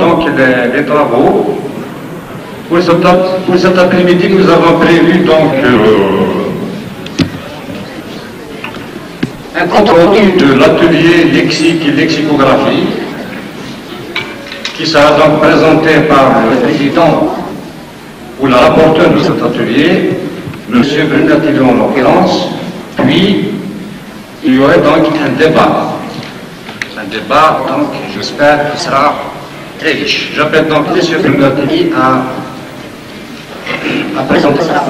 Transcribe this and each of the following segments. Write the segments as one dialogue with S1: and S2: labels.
S1: donc les travaux. Pour cet après-midi, nous avons prévu donc un compte rendu de l'atelier lexique et lexicographie qui sera donc présenté par le président ou la rapporteure de cet atelier, M. Bruno Tillon en l'occurrence, puis il y aurait donc un débat. Un débat, donc, j'espère, qui sera très riche. J'appelle donc M. Bruno Tillon à présenter ça.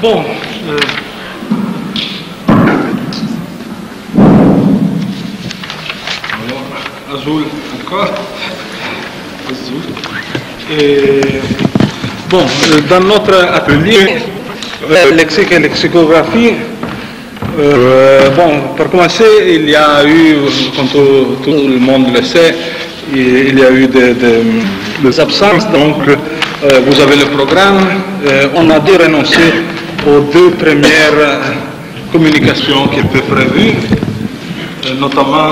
S2: Bon, Azul encore. Azul. Bon, dans notre atelier, lexique et lexicographie, bon, pour commencer, il y a eu, comme tout le monde le sait, il y a eu des absences, donc vous avez le programme. On a dû renoncer aux deux premières communications qui étaient prévues, notamment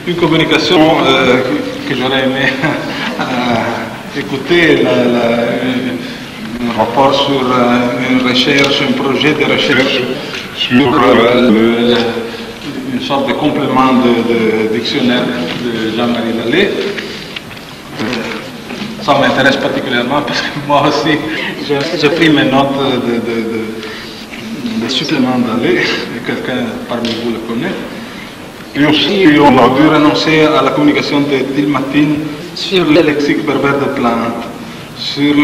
S2: une communication que j'aurais aimé écouter, un rapport sur une recherche, un projet de recherche sur une sorte de complément de dictionnaire de Jean-Marie Lallet. Ça m'intéresse particulièrement parce que moi aussi, j'ai pris mes notes de suppléments Lallet, et quelqu'un parmi vous le connaît. Et aussi, on a dû renoncer à la communication de Tilmatine sur le lexique berbère de plantes, sur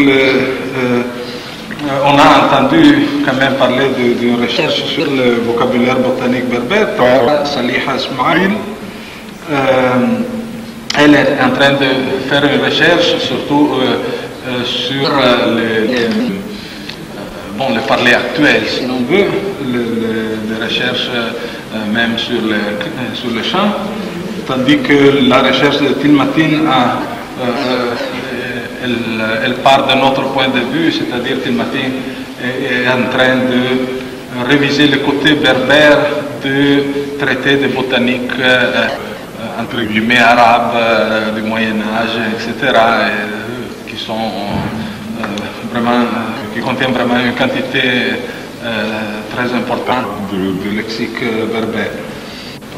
S2: on a entendu quand même parler d'une recherche sur le vocabulaire botanique berbère par Saliha Ismail. Elle est en train de faire une recherche surtout sur le parler actuel, si l'on veut, les recherches même sur le chant, tandis que la recherche de Tilmatine elle part de notre point de vue, c'est-à-dire Tilmatine est en train de réviser le côté berbère de traités de botanique entre guillemets arabes du Moyen-Âge, etc., qui sont vraiment, qui contiennent vraiment une quantité très importante de lexique berbère.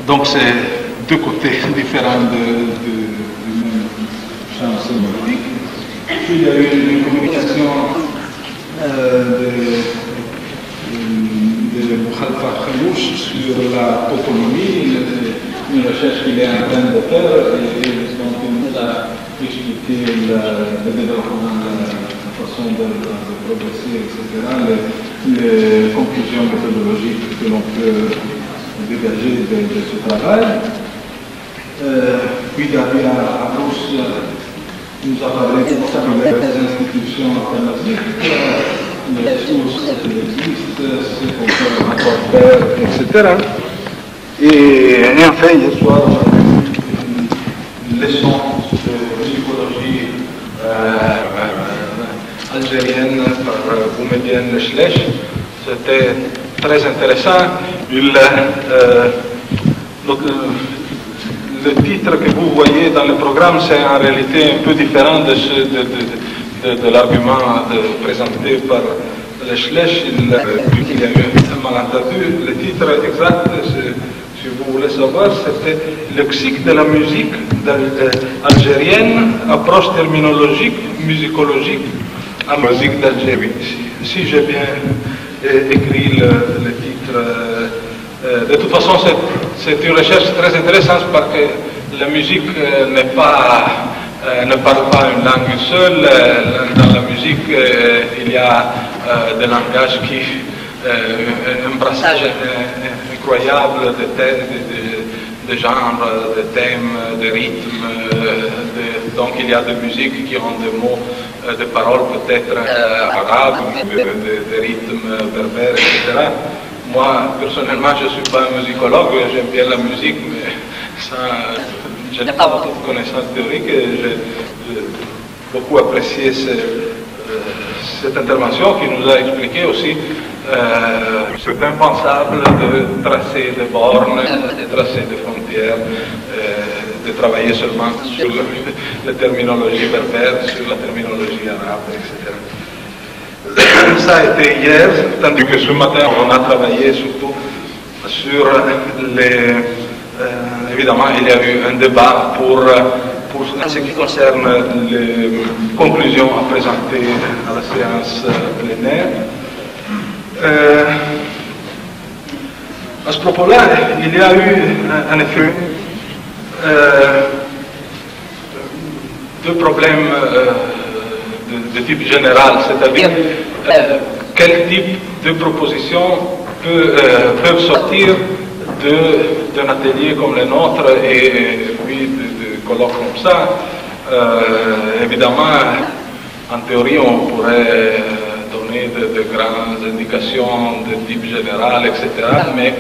S2: Donc c'est deux côtés différents du champ sémantique. Puis il y a eu une communication de Moukhalfa Khamouch sur la toponymie, une recherche qu'il est en train de faire, et donc il nous a expliqué le développement, la façon de progresser, etc., les conclusions méthodologiques que l'on peut dégager de ce travail. Puis Gabriel Arous nous a parlé des institutions alternatives, les ressources qui existent, ce qu'on peut encore faire, etc. Et enfin, hier soir, une leçon de psychologie algérienne par Boumediene Schlech. C'était très intéressant. Le titre que vous voyez dans le programme, c'est en réalité un peu différent de l'argument présenté par le Schlech. Il y a eu un malentendu. Le titre exact, si vous voulez savoir, c'était lexique de la musique algérienne, approche terminologique, musicologique à musique d'Algérie. Si j'ai bien écrit le titre. De toute façon, c'est une recherche très intéressante parce que la musique ne parle pas une langue seule. Dans la musique, il y a des langages un brassage incroyable de genres, de thèmes, de rythmes. Donc il y a des musiques qui ont des mots, des paroles peut-être arabes, des rythmes berbères, etc. Moi, personnellement, je ne suis pas un musicologue, j'aime bien la musique, mais ça, je n'ai pas beaucoup de connaissances théoriques et j'ai beaucoup apprécié cette intervention qui nous a expliqué aussi c'est impensable de tracer des bornes, de tracer des frontières, de travailler seulement sur la terminologie berbère, sur la terminologie arabe, etc. Ça a été hier, tandis que ce matin on a travaillé surtout sur les... évidemment il y a eu un débat pour ce qui concerne les conclusions à présenter à la séance plénière. À ce propos-là, il y a eu en effet deux problèmes de type général, c'est-à-dire quel type de propositions peuvent sortir d'un atelier comme le nôtre et puis de colloques comme ça. Évidemment, en théorie, on pourrait donner de grandes indications de type général, etc. Mais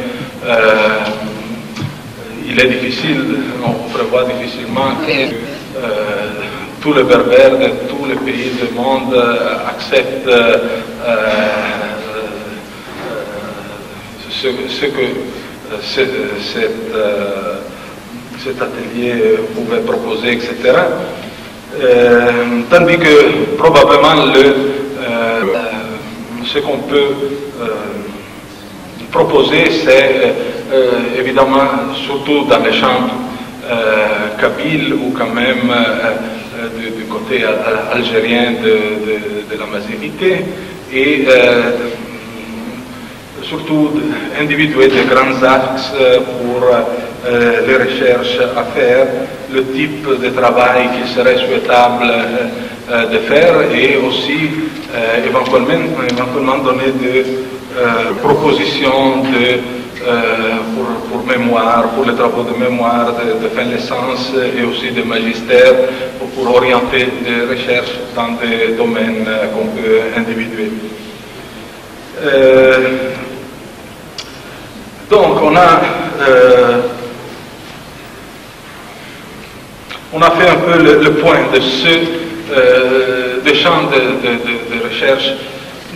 S2: il est difficile, on prévoit difficilement que tous les berbères de tous les pays du monde acceptent ce que cet atelier pouvait proposer, etc. Tandis que probablement ce qu'on peut proposer, c'est évidemment surtout dans les chants kabyles ou quand même du côté algérien de la majorité et surtout individuer des grands axes pour les recherches à faire, le type de travail qui serait souhaitable de faire et aussi éventuellement donner des propositions pour mémoire, pour les travaux de mémoire, de fin de licence et aussi de magistère pour orienter des recherches dans des domaines qu'on peut individuer. Donc on a fait un peu le point de ce champ de recherche.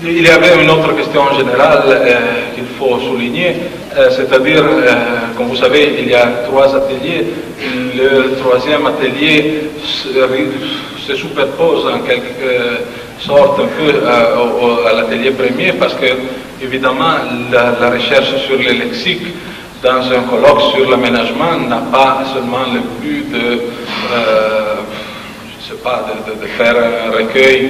S2: Il y avait une autre question générale qu'il faut souligner, c'est-à-dire, comme vous savez, il y a 3 ateliers. Le 3e atelier se superpose en quelque sorte un peu à l'atelier premier parce que, évidemment, la recherche sur le lexique dans un colloque sur l'aménagement n'a pas seulement le but de faire un recueil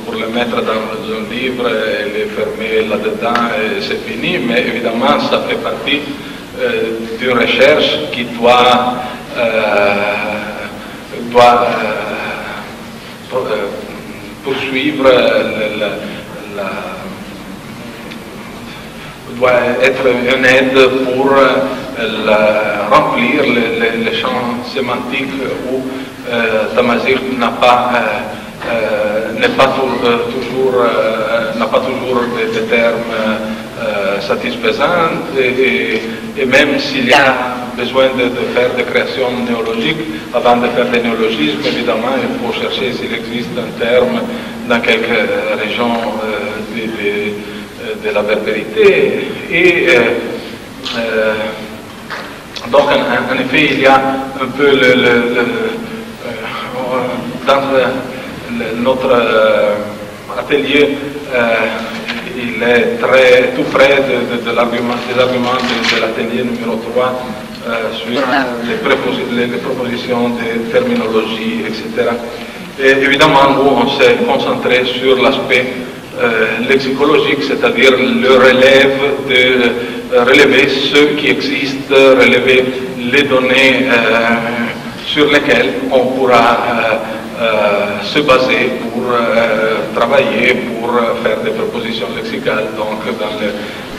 S2: pour le mettre dans un livre et le fermer là-dedans et c'est fini, mais évidemment ça fait partie d'une recherche qui doit poursuivre doit être une aide pour remplir les champs sémantiques où Tamazight n'a pas toujours des termes satisfaisants et même s'il y a besoin de faire des créations néologiques, avant de faire des néologismes, évidemment, il faut chercher s'il existe un terme dans quelques régions de la berbérité. Et donc, en effet, il y a un peu dans notre atelier, il est tout près des arguments de l'atelier numéro 3 sur les propositions de terminologie, etc. Et évidemment, nous, on s'est concentré sur l'aspect lexicologique, c'est-à-dire le relever ce qui existe, relever les données sur lesquelles on pourra se baser pour travailler, pour faire des propositions lexicales, donc dans le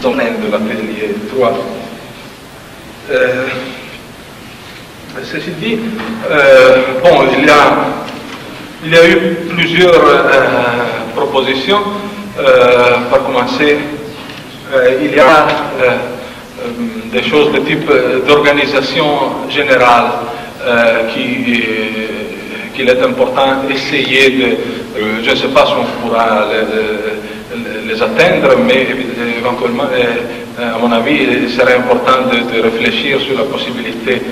S2: domaine de l'atelier 3. Ceci dit, bon, il y a eu plusieurs propositions. Par commencer, il y a des choses de type d'organisation générale qu'il est important d'essayer de, je ne sais pas si on pourra les atteindre, mais éventuellement, à mon avis, il serait important de réfléchir sur la possibilité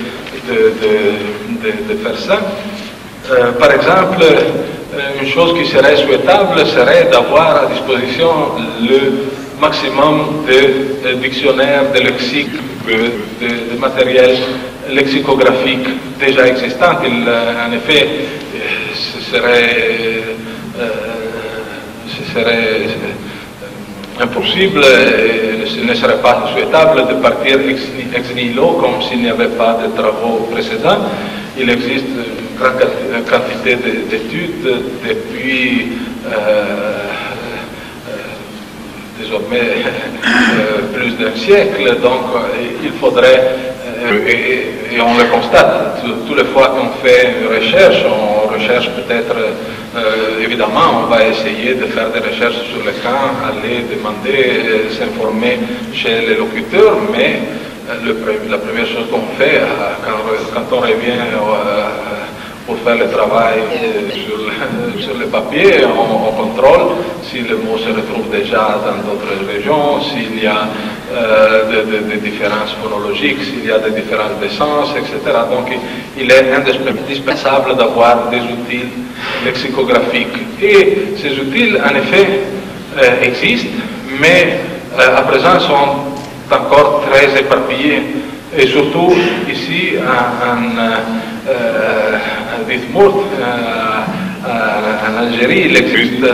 S2: de faire ça. Par exemple, une chose qui serait souhaitable serait d'avoir à disposition le maximum de dictionnaires, de lexiques, de matériel lexicographique déjà existant. En effet, ce serait impossible, ce ne serait pas souhaitable de partir ex nihilo comme s'il n'y avait pas de travaux précédents. Il existe une grande quantité d'études depuis désormais plus d'un siècle, donc il faudrait, et on le constate, toutes les fois qu'on fait une recherche, on recherche peut-être, évidemment, on va essayer de faire des recherches sur le camp, aller demander, s'informer chez les locuteurs, mais la première chose qu'on fait quand on revient pour faire le travail sur le papier, on contrôle si le mot se retrouve déjà dans d'autres régions, s'il y a des différences phonologiques, s'il y a des différences de sens, etc. Donc il est indispensable d'avoir des outils lexicographiques. Et ces outils, en effet, existent, mais à présent sont encore très éparpillés. Et surtout ici à Dithmourt, en Algérie, il existe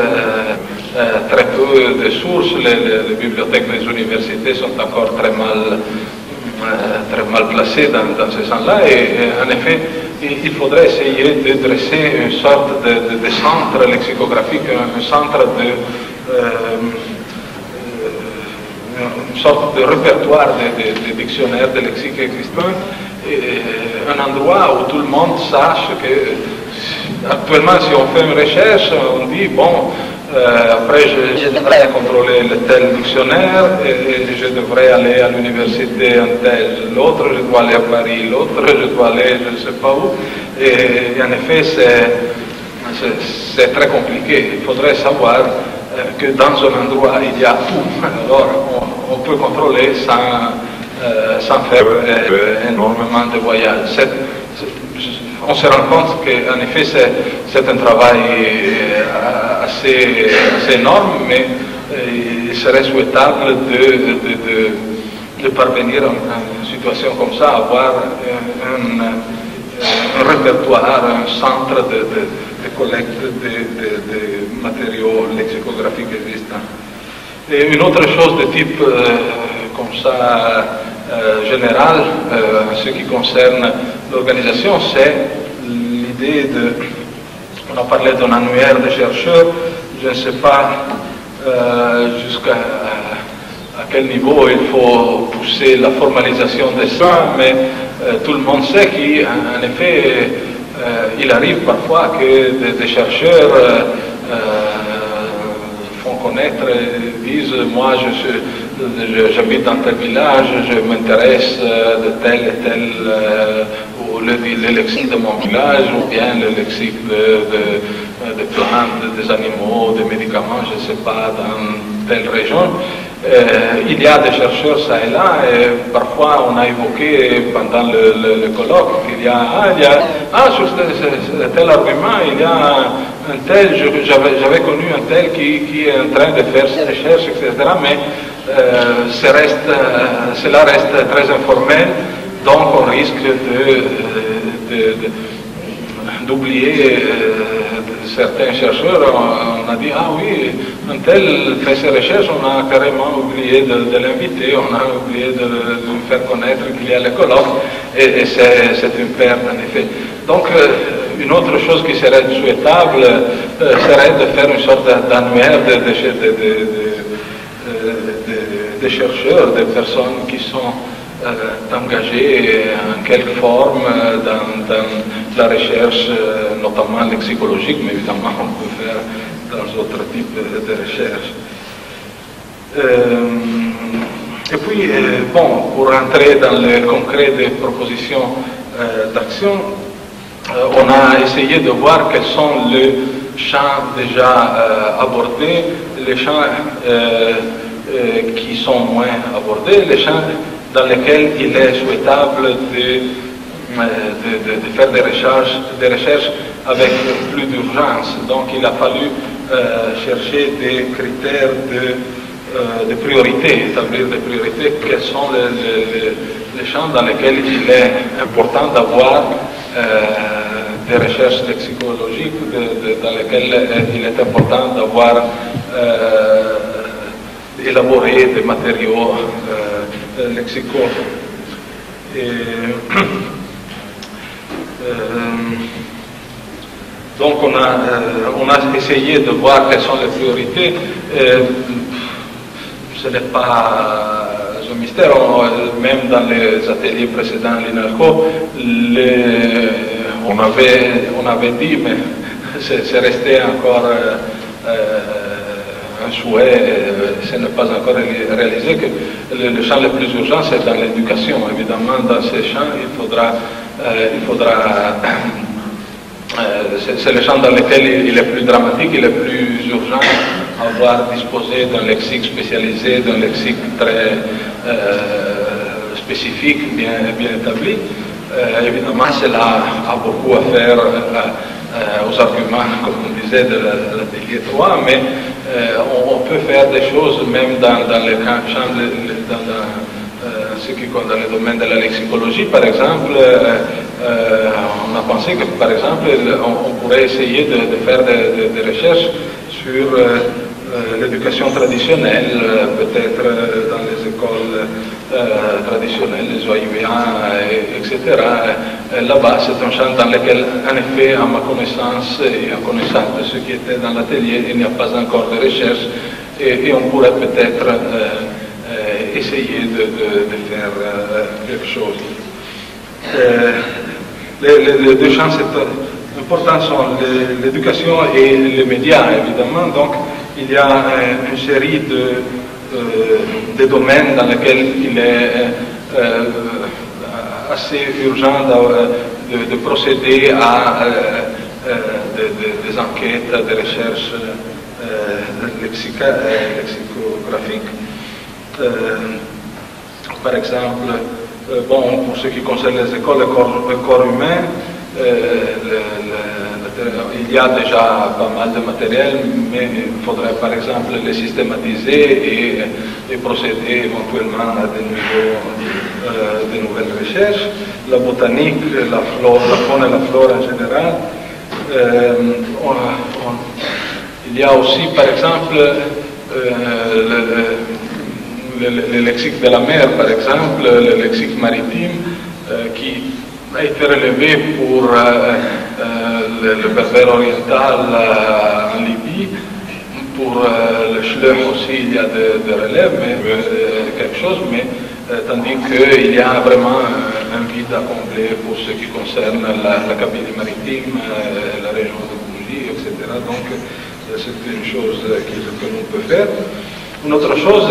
S2: très peu de sources. Les bibliothèques des universités sont encore très mal placées dans ce sens-là. Et en effet, il faudrait essayer de dresser une sorte de centre lexicographique, un centre une sorte de répertoire de dictionnaires, de lexiques existants, un endroit où tout le monde sache que, actuellement, si on fait une recherche, on dit, bon, après je devrais contrôler le tel dictionnaire, et je devrais aller à l'université un tel, l'autre je dois aller à Paris, l'autre je dois aller je ne sais pas où, et en effet c'est très compliqué. Il faudrait savoir que dans un endroit il y a tout, alors on peut contrôler sans faire énormément de voyages. On se rend compte qu'en effet c'est un travail assez énorme, mais il serait souhaitable de parvenir à une situation comme ça, avoir un répertoire, un centre de collecte de matériaux lexicographiques existants. Et une autre chose de type comme ça général, en ce qui concerne l'organisation, c'est l'idée on a parlé d'un annuaire de chercheurs, je ne sais pas jusqu'à quel niveau il faut pousser la formalisation de ça, mais tout le monde sait qu'en effet, il arrive parfois que des chercheurs font connaître, disent, moi j'habite dans tel village, je m'intéresse de tel et tel, ou le lexique de mon village, ou bien le lexique de plantes, des animaux, des médicaments, je ne sais pas, dans telle région. Il y a des chercheurs ça et là, et parfois on a évoqué pendant le colloque qu'il y a, sur tel argument, il y a un tel, j'avais connu un tel qui est en train de faire ses recherches, etc., mais cela reste très informel, donc on risque d'oublier certains chercheurs. On a dit, ah oui, un tel fait ses recherches, on a carrément oublié de l'inviter, on a oublié de lui faire connaître qu'il y a le colloque, et c'est une perte en effet. Donc une autre chose qui serait souhaitable serait de faire une sorte d'annuaire de chercheurs, de personnes qui sont engagées en quelque forme la recherche, notamment lexicologique, mais évidemment on peut faire dans d'autres types de recherches. Et puis, bon, pour entrer dans le concret des propositions d'action, on a essayé de voir quels sont les champs déjà abordés, les champs qui sont moins abordés, les champs dans lesquels il est souhaitable de faire des recherches avec plus d'urgence. Donc il a fallu chercher des critères de priorité, établir des priorités, quels sont les champs dans lesquels il est important d'avoir des recherches lexicologiques, dans lesquelles il est important d'avoir élaboré des matériaux lexicaux. Donc on a essayé de voir quelles sont les priorités. Ce n'est pas un mystère, même dans les ateliers précédents, l'INALCO, on avait dit, mais c'est resté encore un souhait, ce n'est pas encore réalisé, que le champ le plus urgent, c'est dans l'éducation. Évidemment, dans ces champs, c'est le champ dans lequel il est plus dramatique, il est plus urgent avoir disposé d'un lexique spécialisé, d'un lexique très spécifique, bien établi. Évidemment, cela a beaucoup à faire aux arguments, comme on disait, de l'atelier 3, mais on peut faire des choses même dans les champs, dans le domaine de la lexicologie, par exemple. On a pensé que, par exemple, on pourrait essayer de faire des recherches sur l'éducation traditionnelle, peut-être dans les écoles traditionnelles, les OIVA, etc. Là-bas, c'est un champ dans lequel, en effet, à ma connaissance et en connaissance de ceux qui étaient dans l'atelier, il n'y a pas encore de recherche et on pourrait peut-être essayer de faire quelque chose. Les deux champs importants sont l'éducation et les médias, évidemment. Donc, il y a une série de domaines dans lesquels il est assez urgent de procéder à des enquêtes, des recherches lexicographiques. Par exemple, pour ce qui concerne les écoles, le corps humain, il y a déjà pas mal de matériel, mais il faudrait par exemple les systématiser et procéder éventuellement à de nouvelles recherches. La botanique, la faune et la flore en général. Il y a aussi par exemple le lexique de la mer, par exemple, le lexique maritime, qui a été relevé pour le berbère oriental en Libye. Pour le Schlech aussi, il y a des relèves, mais quelque chose, mais tandis qu'il y a vraiment un vide à combler pour ce qui concerne la Kabylie maritime, la région de Bougie, etc. Donc, c'est une chose que l'on peut faire. Une autre chose,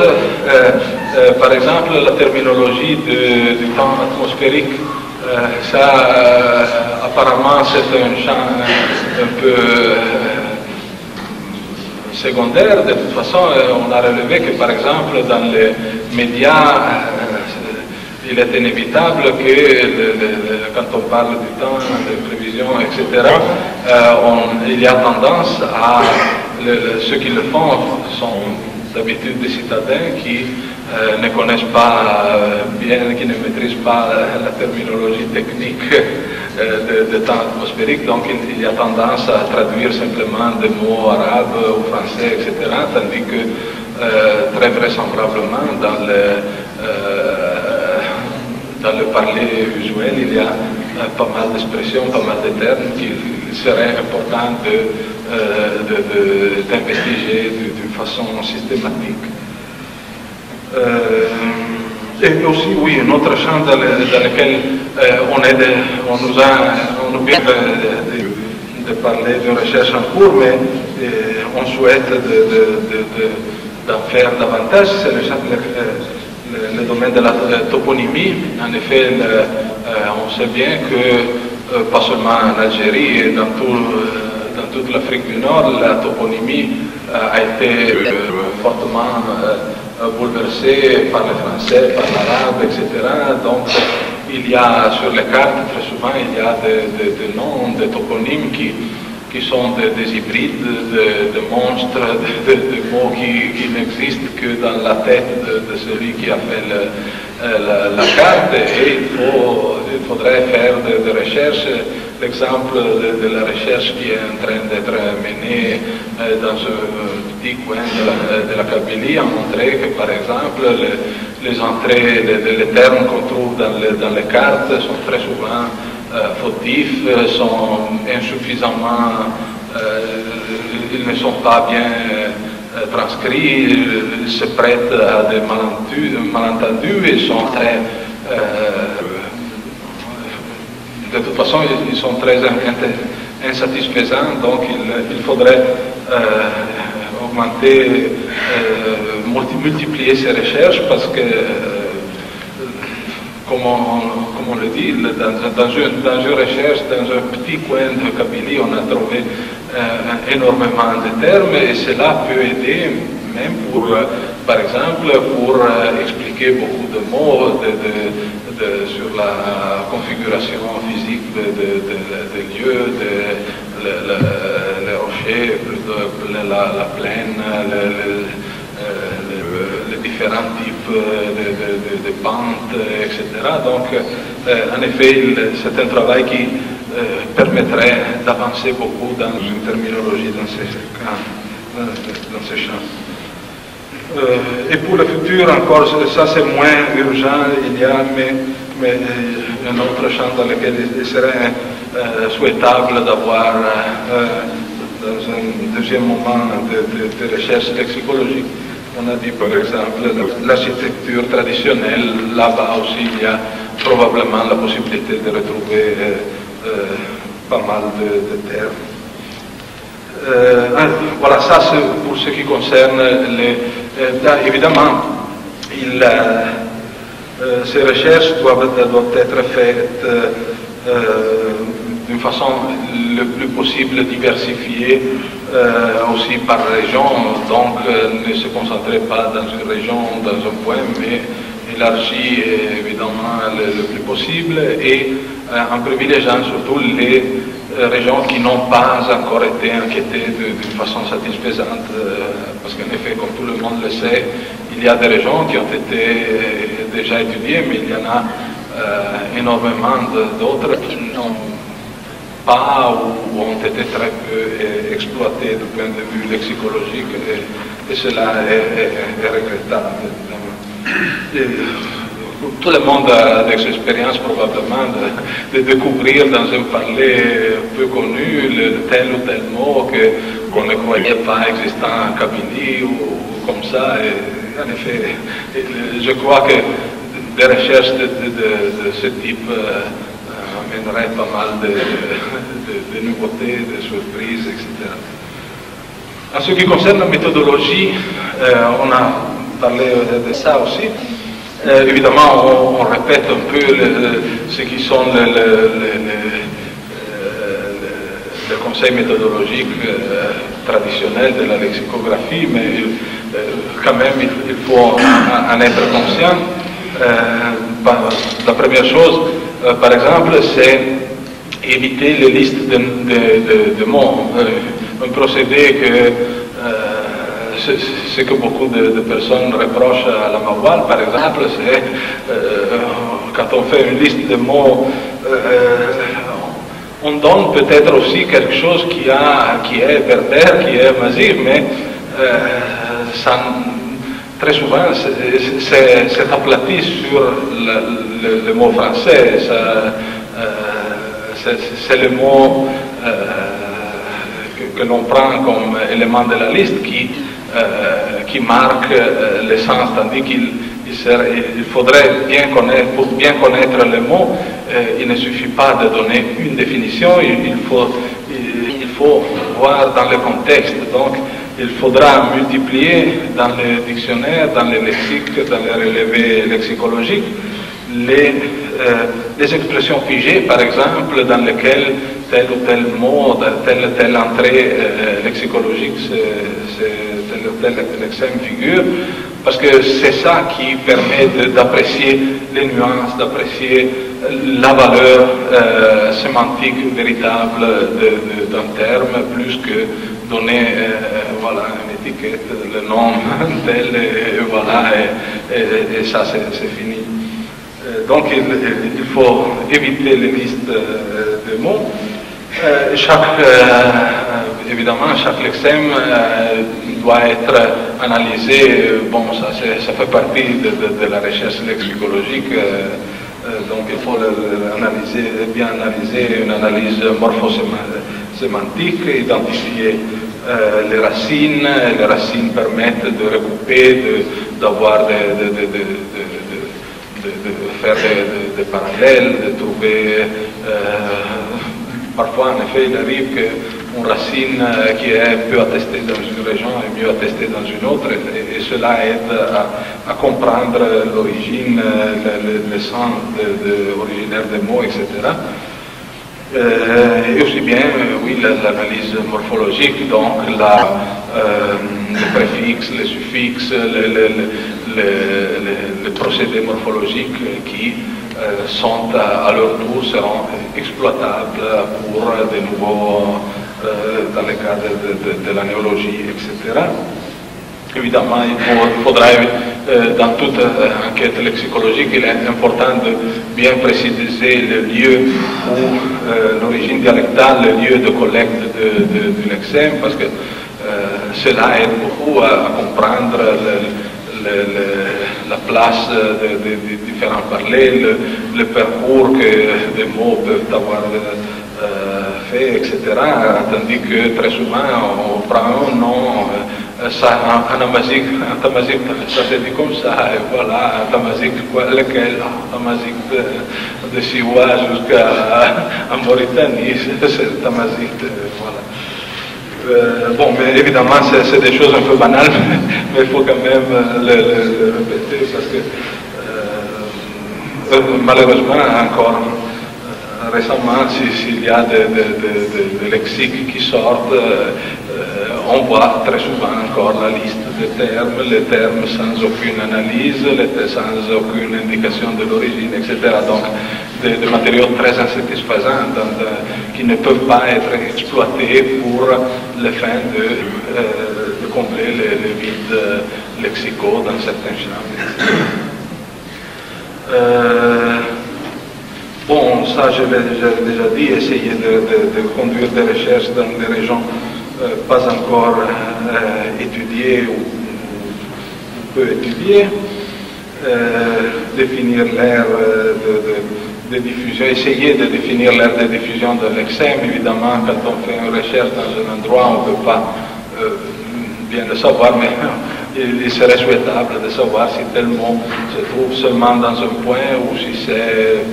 S2: par exemple, la terminologie du temps atmosphérique, ça, apparemment, c'est un champ un peu secondaire. De toute façon, on a relevé que, par exemple, dans les médias, il est inévitable que, quand on parle du temps, des prévisions, etc., il y a tendance à... ceux qui le font sont d'habitude des citadins qui ne connaissent pas bien, qui ne maîtrisent pas la terminologie technique de temps atmosphérique, donc il y a tendance à traduire simplement des mots arabes ou français, etc., tandis que très vraisemblablement dans le parler usuel, il y a pas mal d'expressions, pas mal de termes qu'il serait important d'investiger d'une façon systématique. Et aussi, oui, un autre champ dans lequel on nous vient de parler d'une recherche en cours, mais on souhaite d'en faire davantage. C'est le domaine de la toponymie. En effet, on sait bien que, pas seulement en Algérie et dans toute l'Afrique du Nord, la toponymie a été fortement bouleversée par les Français, par l'arabe, etc. Donc, il y a sur les cartes, très souvent, il y a des noms, des toponymes qui sont des hybrides, de monstres, de mots qui n'existent que dans la tête de celui qui a fait la carte, et il faudrait faire des recherches. L'exemple de la recherche qui est en train d'être menée dans ce petit coin de la Kabylie a montré que, par exemple, les entrées, les termes qu'on trouve dans les cartes sont très souvent fautifs, sont insuffisamment, ils ne sont pas bien transcrits, ils se prêtent à des malentendus et sont très... de toute façon, ils sont très insatisfaisants, donc il faudrait augmenter, multiplier ces recherches parce que, comme on le dit, dans une recherche, dans un petit coin de Kabylie, on a trouvé énormément de termes et cela peut aider même pour, par exemple, pour expliquer beaucoup de mots sur la configuration physique des lieux, les rochers, la plaine, les différents types de pentes, etc. Donc, en effet, c'est un travail qui permettrait d'avancer beaucoup dans une terminologie dans ces champs. Et pour le futur encore, ça c'est moins urgent, il y a mais un autre champ dans lequel il serait souhaitable d'avoir dans un deuxième moment de recherche lexicologique. On a dit par exemple l'architecture traditionnelle, là-bas aussi il y a probablement la possibilité de retrouver pas mal de termes. Voilà, ça c'est pour ce qui concerne évidemment, ces recherches doivent être faites d'une façon le plus possible diversifiée, aussi par région, donc ne se concentrer pas dans une région, dans un point, mais élargi évidemment le plus possible et en privilégiant surtout les régions qui n'ont pas encore été enquêtées d'une façon satisfaisante, parce qu'en effet, comme tout le monde le sait, il y a des régions qui ont été déjà étudiées, mais il y en a énormément d'autres qui n'ont pas ou ont été très peu exploitées du point de vue lexicologique, et cela est regrettable. Tout le monde a des expériences probablement de découvrir dans un parler peu connu tel ou tel mot qu'on ne croyait pas existant en Kabylie ou comme ça. Et en effet, je crois que des recherches de ce type amèneraient pas mal de nouveautés, de surprises, etc. En ce qui concerne la méthodologie, on a parlé de ça aussi. Évidemment, on répète un peu ce qui sont les conseils méthodologiques traditionnels de la lexicographie, mais quand même, il faut en être conscient. La première chose, par exemple, c'est éviter les listes de mots. Un procédé ce que beaucoup de personnes reprochent à la Mawal, par exemple, c'est quand on fait une liste de mots, on donne peut-être aussi quelque chose qui est berbère, qui est mazir, mais ça, très souvent c'est aplati sur le mot français. C'est le mot que l'on prend comme élément de la liste qui marque l'essence, tandis qu'il faudrait bien connaître, pour bien connaître le mot, il ne suffit pas de donner une définition, il faut voir dans le contexte. Donc, il faudra multiplier dans les dictionnaires, dans les lexiques, dans les relevés lexicologiques, les expressions figées, par exemple, dans lesquelles tel ou tel mot, telle ou telle entrée lexicologique, tel ou tel lexème figure, parce que c'est ça qui permet d'apprécier les nuances, d'apprécier la valeur sémantique véritable d'un terme, plus que donner voilà, une étiquette, le nom tel, et voilà, et ça c'est fini. Donc il faut éviter les listes de mots. Évidemment, chaque lexème doit être analysé. Bon, ça fait partie de la recherche lexicologique. Donc il faut bien analyser une analyse morphosémantique, identifier les racines. Les racines permettent de recouper, d'avoir de faire des parallèles, de trouver. Parfois, en effet, il arrive qu'une racine qui est peu attestée dans une région est mieux attestée dans une autre, et cela aide à comprendre l'origine, le sens originaire des mots, etc. Et aussi bien, oui, l'analyse morphologique, donc les préfixes, les suffixes, les procédés morphologiques qui sont à leur tour seront exploitables pour de nouveaux, dans le cas de la néologie, etc. Évidemment, il faudra, dans toute enquête lexicologique, il est important de bien préciser le lieu où l'origine dialectale, le lieu de collecte du lexème, parce que cela aide beaucoup à comprendre la place des différents parlers, le parcours que des mots peuvent avoir fait, etc. Tandis que très souvent, on prend un nom, ça, en tamazique, ça se dit comme ça, et voilà, tamazique, lequel, tamazique de Siwa jusqu'à Mauritanie, c'est tamazique, voilà. Bon, mais évidemment, c'est des choses un peu banales, mais il faut quand même le répéter parce que malheureusement, encore récemment, s'il y a des lexiques qui sortent, on voit très souvent encore la liste des termes, les termes sans aucune analyse, sans aucune indication de l'origine, etc. Donc, des matériaux très insatisfaisants qui ne peuvent pas être exploités pour le fin de combler les vides lexicaux dans certains champs. Bon, ça je l'ai déjà dit, essayer de conduire des recherches dans des régions pas encore étudiées ou peu étudiées, définir l'ère de diffusion, essayer de définir l'ère de diffusion de lexème. Évidemment, quand on fait une recherche dans un endroit, on ne peut pas bien le savoir, mais il serait souhaitable de savoir si tel mot se trouve seulement dans un point ou si c'est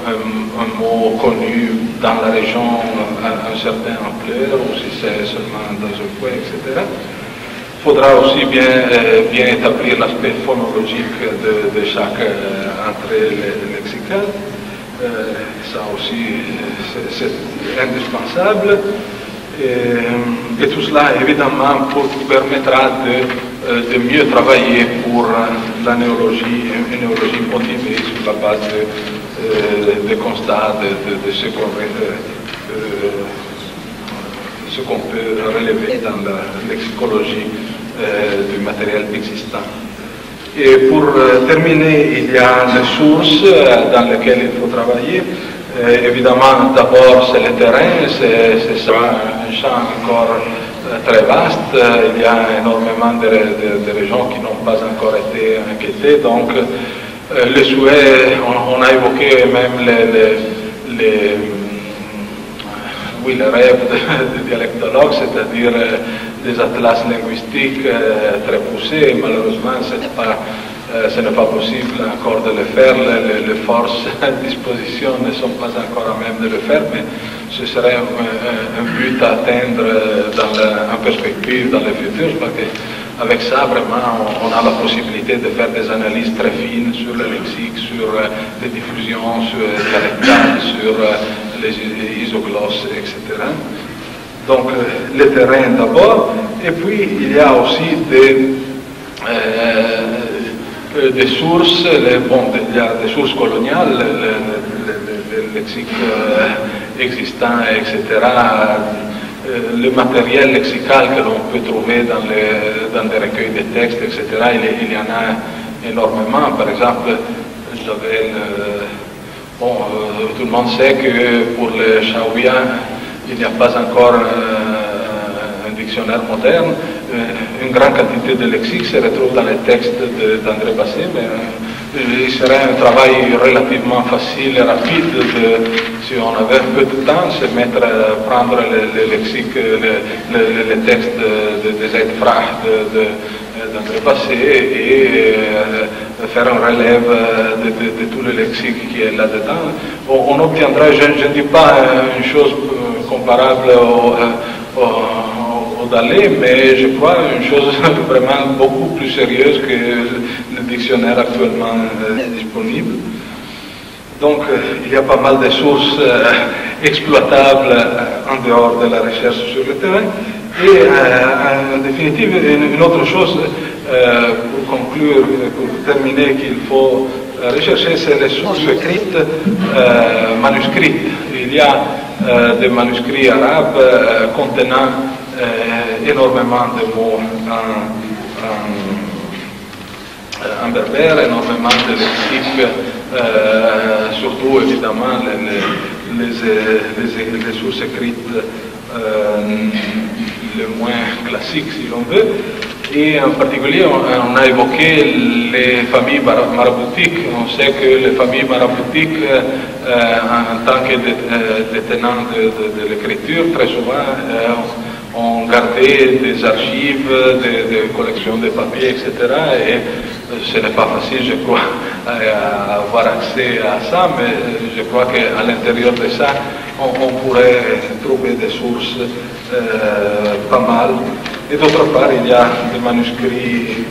S2: un mot connu dans la région à une certaine ampleur ou si c'est seulement dans un point, etc. Il faudra aussi bien établir l'aspect phonologique de chaque entrée lexicale. Ça aussi, c'est indispensable. Et tout cela, évidemment, permettra de mieux travailler pour la néologie, une néologie motivée sur la base de constats, de ce qu'on peut relever dans la lexicologie du matériel existant. Et pour terminer, il y a les sources dans lesquelles il faut travailler. Évidemment, d'abord, c'est le terrain, c'est un champ encore très vaste. Il y a énormément de régions qui n'ont pas encore été enquêtées. Donc, le souhait, on a évoqué même les rêves des dialectologues, c'est-à-dire des atlas linguistiques très poussés. Malheureusement, ce n'est pas ce n'est pas possible encore de le faire, les forces à disposition ne sont pas encore à même de le faire, mais ce serait un but à atteindre en perspective dans le futur, parce qu'avec ça, vraiment, on a la possibilité de faire des analyses très fines sur le lexique, sur les diffusions, sur le dialectal, sur les isoglosses, etc. Donc, le terrain d'abord, et puis il y a aussi des sources, il y a des sources coloniales, le lexique existant, etc., le matériel lexical que l'on peut trouver dans des recueils de textes, etc., il y en a énormément. Par exemple, tout le monde sait que pour le shaouia, il n'y a pas encore un dictionnaire moderne. Une grande quantité de lexique se retrouve dans les textes d'André Basset, mais il serait un travail relativement facile et rapide si on avait un peu de temps, se mettre à prendre les lexiques, les textes des Zeitfrach d'André Basset et faire un relève de tout le lexique qui est là-dedans. On obtiendra, je ne dis pas une chose comparable au Dalé, mais je crois une chose vraiment beaucoup plus sérieuse que le dictionnaire actuellement disponible. Donc il y a pas mal de sources exploitables en dehors de la recherche sur le terrain. Et en définitive, une autre chose pour conclure, pour terminer, qu'il faut rechercher, c'est les sources écrites manuscrites. Il y a des manuscrits arabes contenant énormément de mots en berbère, énormément de lexiques, surtout évidemment les sources écrites les moins classiques, si l'on veut. Et en particulier, on a évoqué les familles maraboutiques. On sait que les familles maraboutiques, en tant que détenants de l'écriture, très souvent, ont gardé des archives, des collections de papiers, etc. Et ce n'est pas facile, je crois, avoir accès à ça, mais je crois qu'à l'intérieur de ça, on pourrait trouver des sources pas mal. Et d'autre part, il y a des manuscrits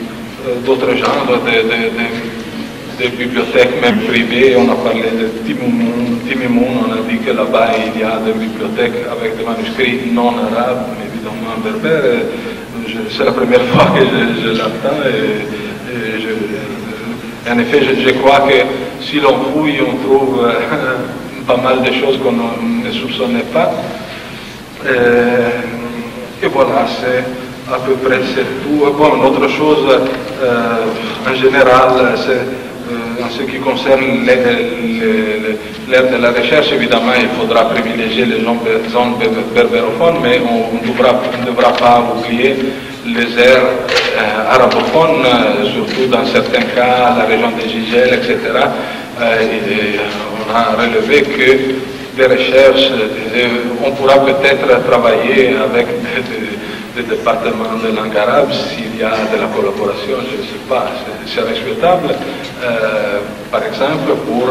S2: d'autres genres, des bibliothèques même privées. On a parlé de Timimoun, on a dit que là-bas il y a des bibliothèques avec des manuscrits non arabes, mais évidemment berbères. C'est la première fois que je l'entends. En effet, je crois que si l'on fouille, on trouve pas mal de choses qu'on ne soupçonnait pas. Et voilà, c'est à peu près tout. Bon, une autre chose, en général, c'est en ce qui concerne l'ère de la recherche, évidemment, il faudra privilégier les zones berbérophones, mais on ne devra pas oublier les aires arabophones, surtout dans certains cas, la région des Gigel, etc. On a relevé que des recherches, on pourra peut-être travailler avec des départements de langue arabe s'il y a de la collaboration, je ne sais pas, c'est souhaitable. Par exemple, pour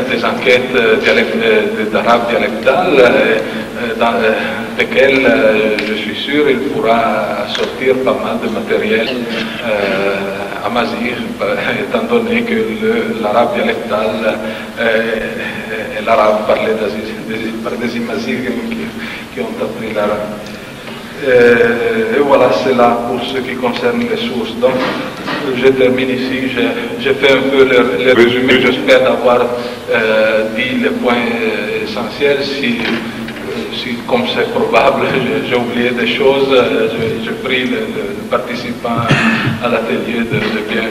S2: des enquêtes d'arabe dialectal, dans lesquelles je suis sûr il pourra sortir pas mal de matériel amazigh, étant donné que l'arabe dialectal est l'arabe parlé par des Amazighs qui ont appris l'arabe. Et voilà, c'est là pour ce qui concerne les sources. Donc, je termine ici. J'ai fait un peu le résumé. J'espère avoir dit les points essentiels. Si comme c'est probable, j'ai oublié des choses, je prie le participant à l'atelier de bien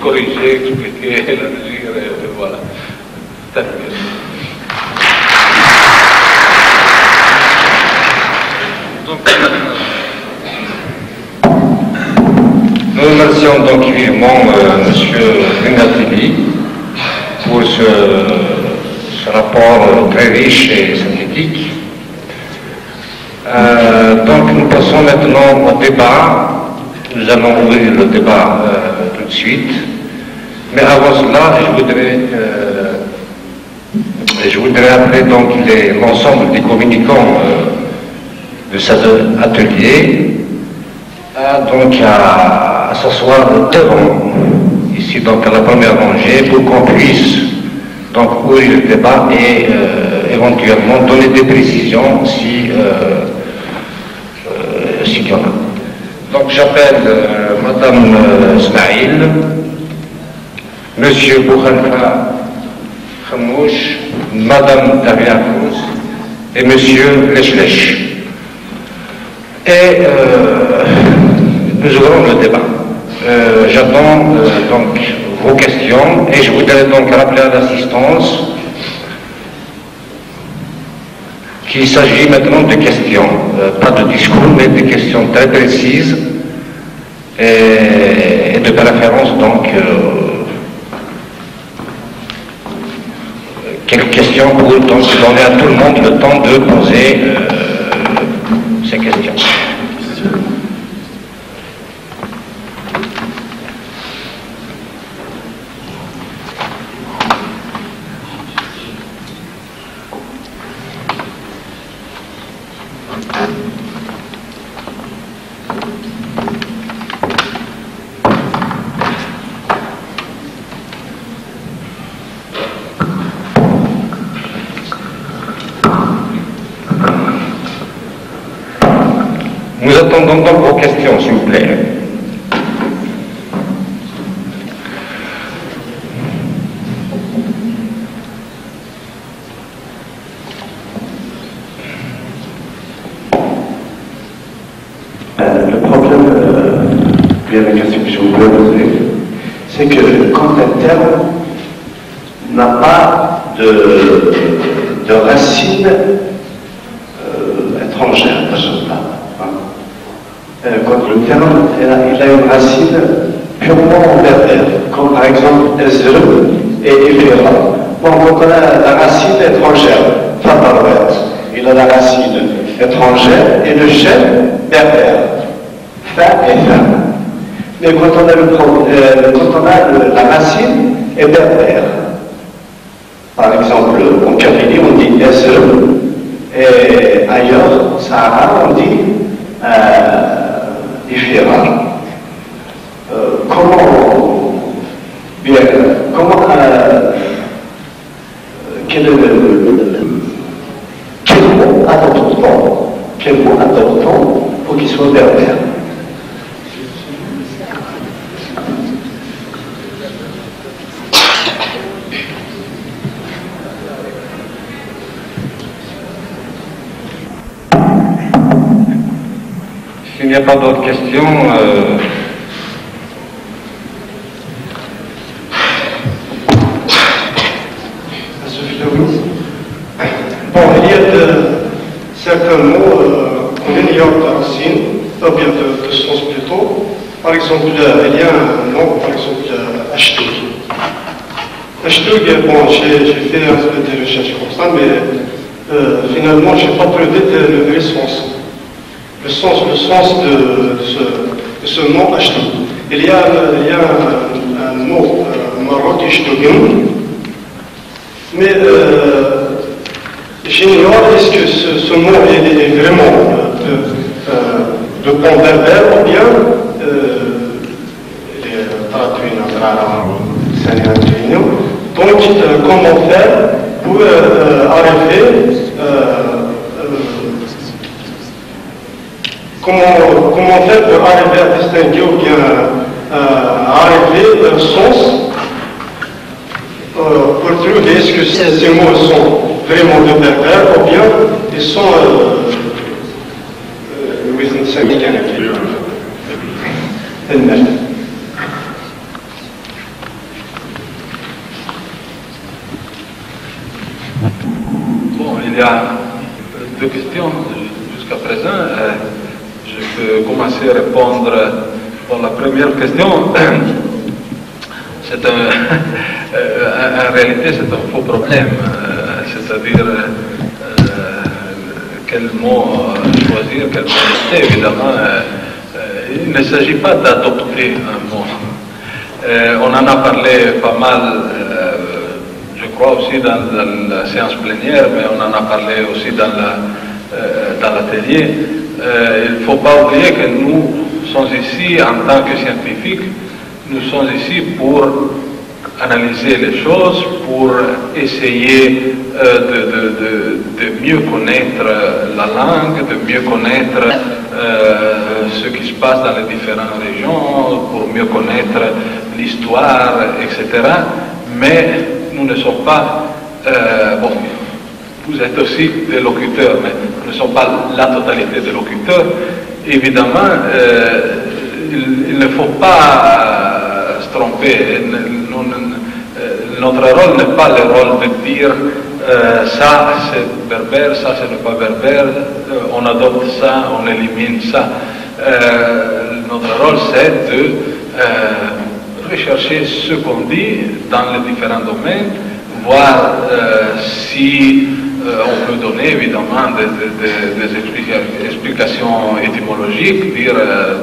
S2: corriger, expliquer, élargir, et voilà. Terminé.
S1: Nous remercions donc vivement M. Ringatini pour ce rapport très riche et synthétique. Donc nous passons maintenant au débat. nous allons ouvrir le débat tout de suite. Mais avant cela, je voudrais appeler donc l'ensemble des communicants de cet atelier à s'asseoir devant, ici donc à la première rangée, pour qu'on puisse donc ouvrir le débat et éventuellement donner des précisions s'il y en a. Donc j'appelle Madame Smaïl, Monsieur Boukhalifa Khamouch, Madame Tabiakouz et Monsieur Leshlech. Et nous ouvrons le débat. J'attends donc vos questions et je voudrais donc rappeler à l'assistance qu'il s'agit maintenant de questions, pas de discours, mais de questions très précises et de préférence donc quelques questions pour donc donner à tout le monde le temps de poser ces questions. Nous attendons donc vos questions, s'il vous plaît.
S3: Le problème, bien la question que je voulais poser, c'est que quand un terme n'a pas de racine étrangère, quand le terme il a une racine purement berbère, comme par exemple Ezr et Ifira. Bon, quand on a la racine étrangère, Fabarouet, il a la racine étrangère et le chef berbère, Fa et Fa. Mais quand on a la racine est berbère, par exemple en Kabylie on dit Ezr et ailleurs, Sahara on dit Ifira. Quel mot adoptons pour qu'il soit berbère?
S1: S'il n'y a pas d'autres questions,
S4: bon, il y a certains mots qu'on ignore de racine, ou bien de sens plutôt. Par exemple, il y a un nom, par exemple, Ashtoug. Ashtoug, bon, j'ai fait un peu de recherches comme ça, mais finalement, je n'ai pas trouvé le vrai sens. Le sens de ce mot Ashtoug. Il y a un mot marocain, Ashtougin, mais j'ignore est-ce que ce mot est vraiment de bon berbère ou bien il est traduit en donc comment faire pour arriver comment faire pour arriver à distinguer ou bien à arriver au sens pour trouver est-ce que ces mots sont vraiment de berbère ou bien ils sont within semi-Canadian.
S2: Bon, il y a deux questions jusqu'à présent. Je peux commencer à répondre pour la première question. C'est en réalité, c'est un faux problème. C'est-à-dire quel mot choisir, quel mot rester. Évidemment, il ne s'agit pas d'adopter un mot. On en a parlé pas mal, je crois aussi dans la séance plénière, mais on en a parlé aussi dans l'atelier. Il ne faut pas oublier que nous sommes ici en tant que scientifiques, nous sommes ici pour analyser les choses, pour essayer de mieux connaître la langue, de mieux connaître ce qui se passe dans les différentes régions, pour mieux connaître l'histoire, etc. Mais nous ne sommes pas, bon, vous êtes aussi des locuteurs, mais nous ne sommes pas la totalité des locuteurs. Évidemment, il ne faut pas se tromper. Notre rôle n'est pas le rôle de dire ça c'est berbère, ça ce n'est pas berbère, on adopte ça, on élimine ça. Notre rôle c'est de rechercher ce qu'on dit dans les différents domaines, voir si on peut donner évidemment des explications étymologiques, dire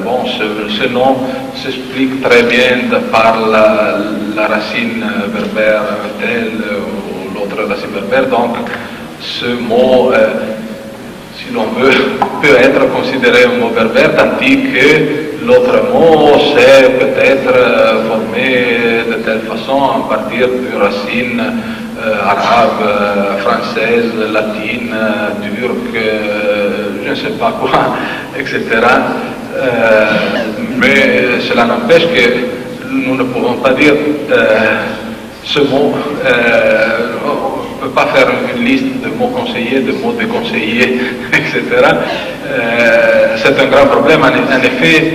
S2: bon, ce nom s'explique très bien par la racine berbère telle ou l'autre racine berbère, donc ce mot, si l'on veut, peut être considéré un mot berbère, tandis que l'autre mot c'est peut-être formé de telle façon à partir de racines arabe, française, latine, turque, je ne sais pas quoi, etc. Mais cela n'empêche que nous ne pouvons pas dire ce mot, on ne peut pas faire une liste de mots conseillés, de mots déconseillés, etc. C'est un grand problème. En effet,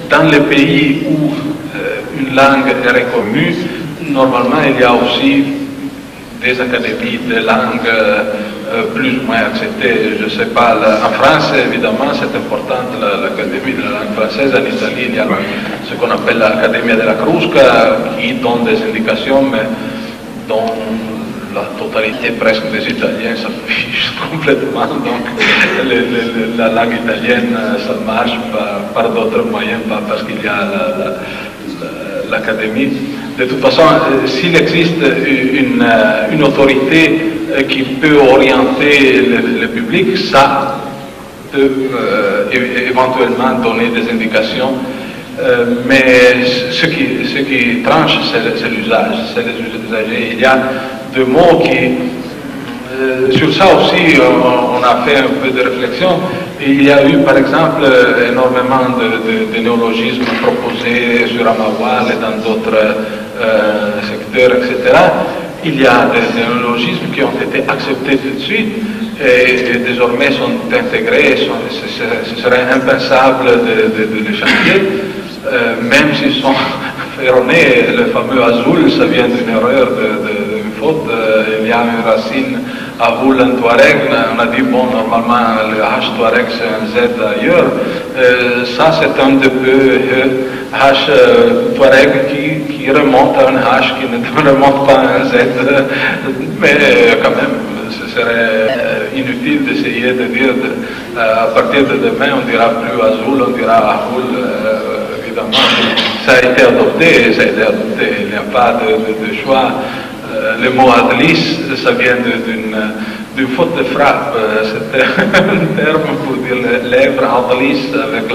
S2: dans les pays où une langue est reconnue, normalement il y a aussi des académies de langue plus ou moins acceptées. Je ne sais pas, en France, évidemment, c'est important, l'académie de la langue française. En Italie, il y a ce qu'on appelle l'Accademia della Crusca, qui donne des indications, mais dont la totalité presque des Italiens s'affiche complètement. Donc, la langue italienne, ça marche par d'autres moyens, pas parce qu'il y a l'académie. De toute façon, s'il existe une autorité qui peut orienter le public, ça peut éventuellement donner des indications, mais ce qui tranche, c'est l'usage, c'est les usagers. Il y a des mots qui... sur ça aussi, on a fait un peu de réflexion. Il y a eu, par exemple, énormément de néologismes proposés sur Amawal et dans d'autres secteurs, etc. Il y a des néologismes qui ont été acceptés tout de suite et désormais sont intégrés. Ce serait impensable de les changer, même s'ils sont erronés. Le fameux Azul, ça vient d'une erreur, d'une faute. Il y a une racine Aoul en Touareg, on a dit, bon, normalement, le H Touareg, c'est un Z ailleurs. Ça, c'est un de peu H Touareg qui remonte à un H qui ne remonte pas à un Z. Mais quand même, ce serait inutile d'essayer de dire, à partir de demain, on ne dira plus Azul, on dira Aoul. Évidemment, ça a été adopté, il n'y a pas de choix. Le mot adlis, ça vient d'une faute de frappe. C'était un terme pour dire lèvres adlis avec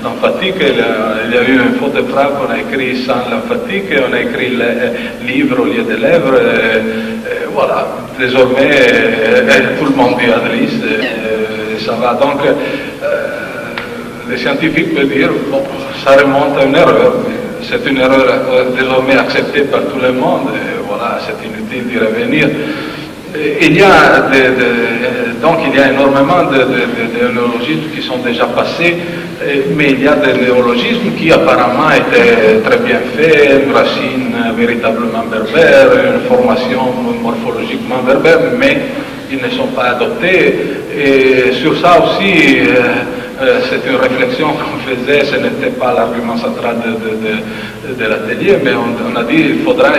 S2: l'emphatique. Il y a eu une faute de frappe, on a écrit sans l'emphatique, on a écrit livre au lieu de lèvres. Et voilà, désormais, tout le monde dit adlis, et ça va. Donc, les scientifiques peuvent dire, bon, ça remonte à une erreur, mais c'est une erreur désormais acceptée par tout le monde, et voilà, c'est inutile d'y revenir. Il y a donc il y a énormément de néologismes qui sont déjà passés, mais il y a des néologismes qui apparemment étaient très bien faits, une racine véritablement berbère, une formation morphologiquement berbère, mais ils ne sont pas adoptés. Et sur ça aussi, c'est une réflexion qu'on faisait, ce n'était pas l'argument central de l'atelier, mais on a dit qu'il faudra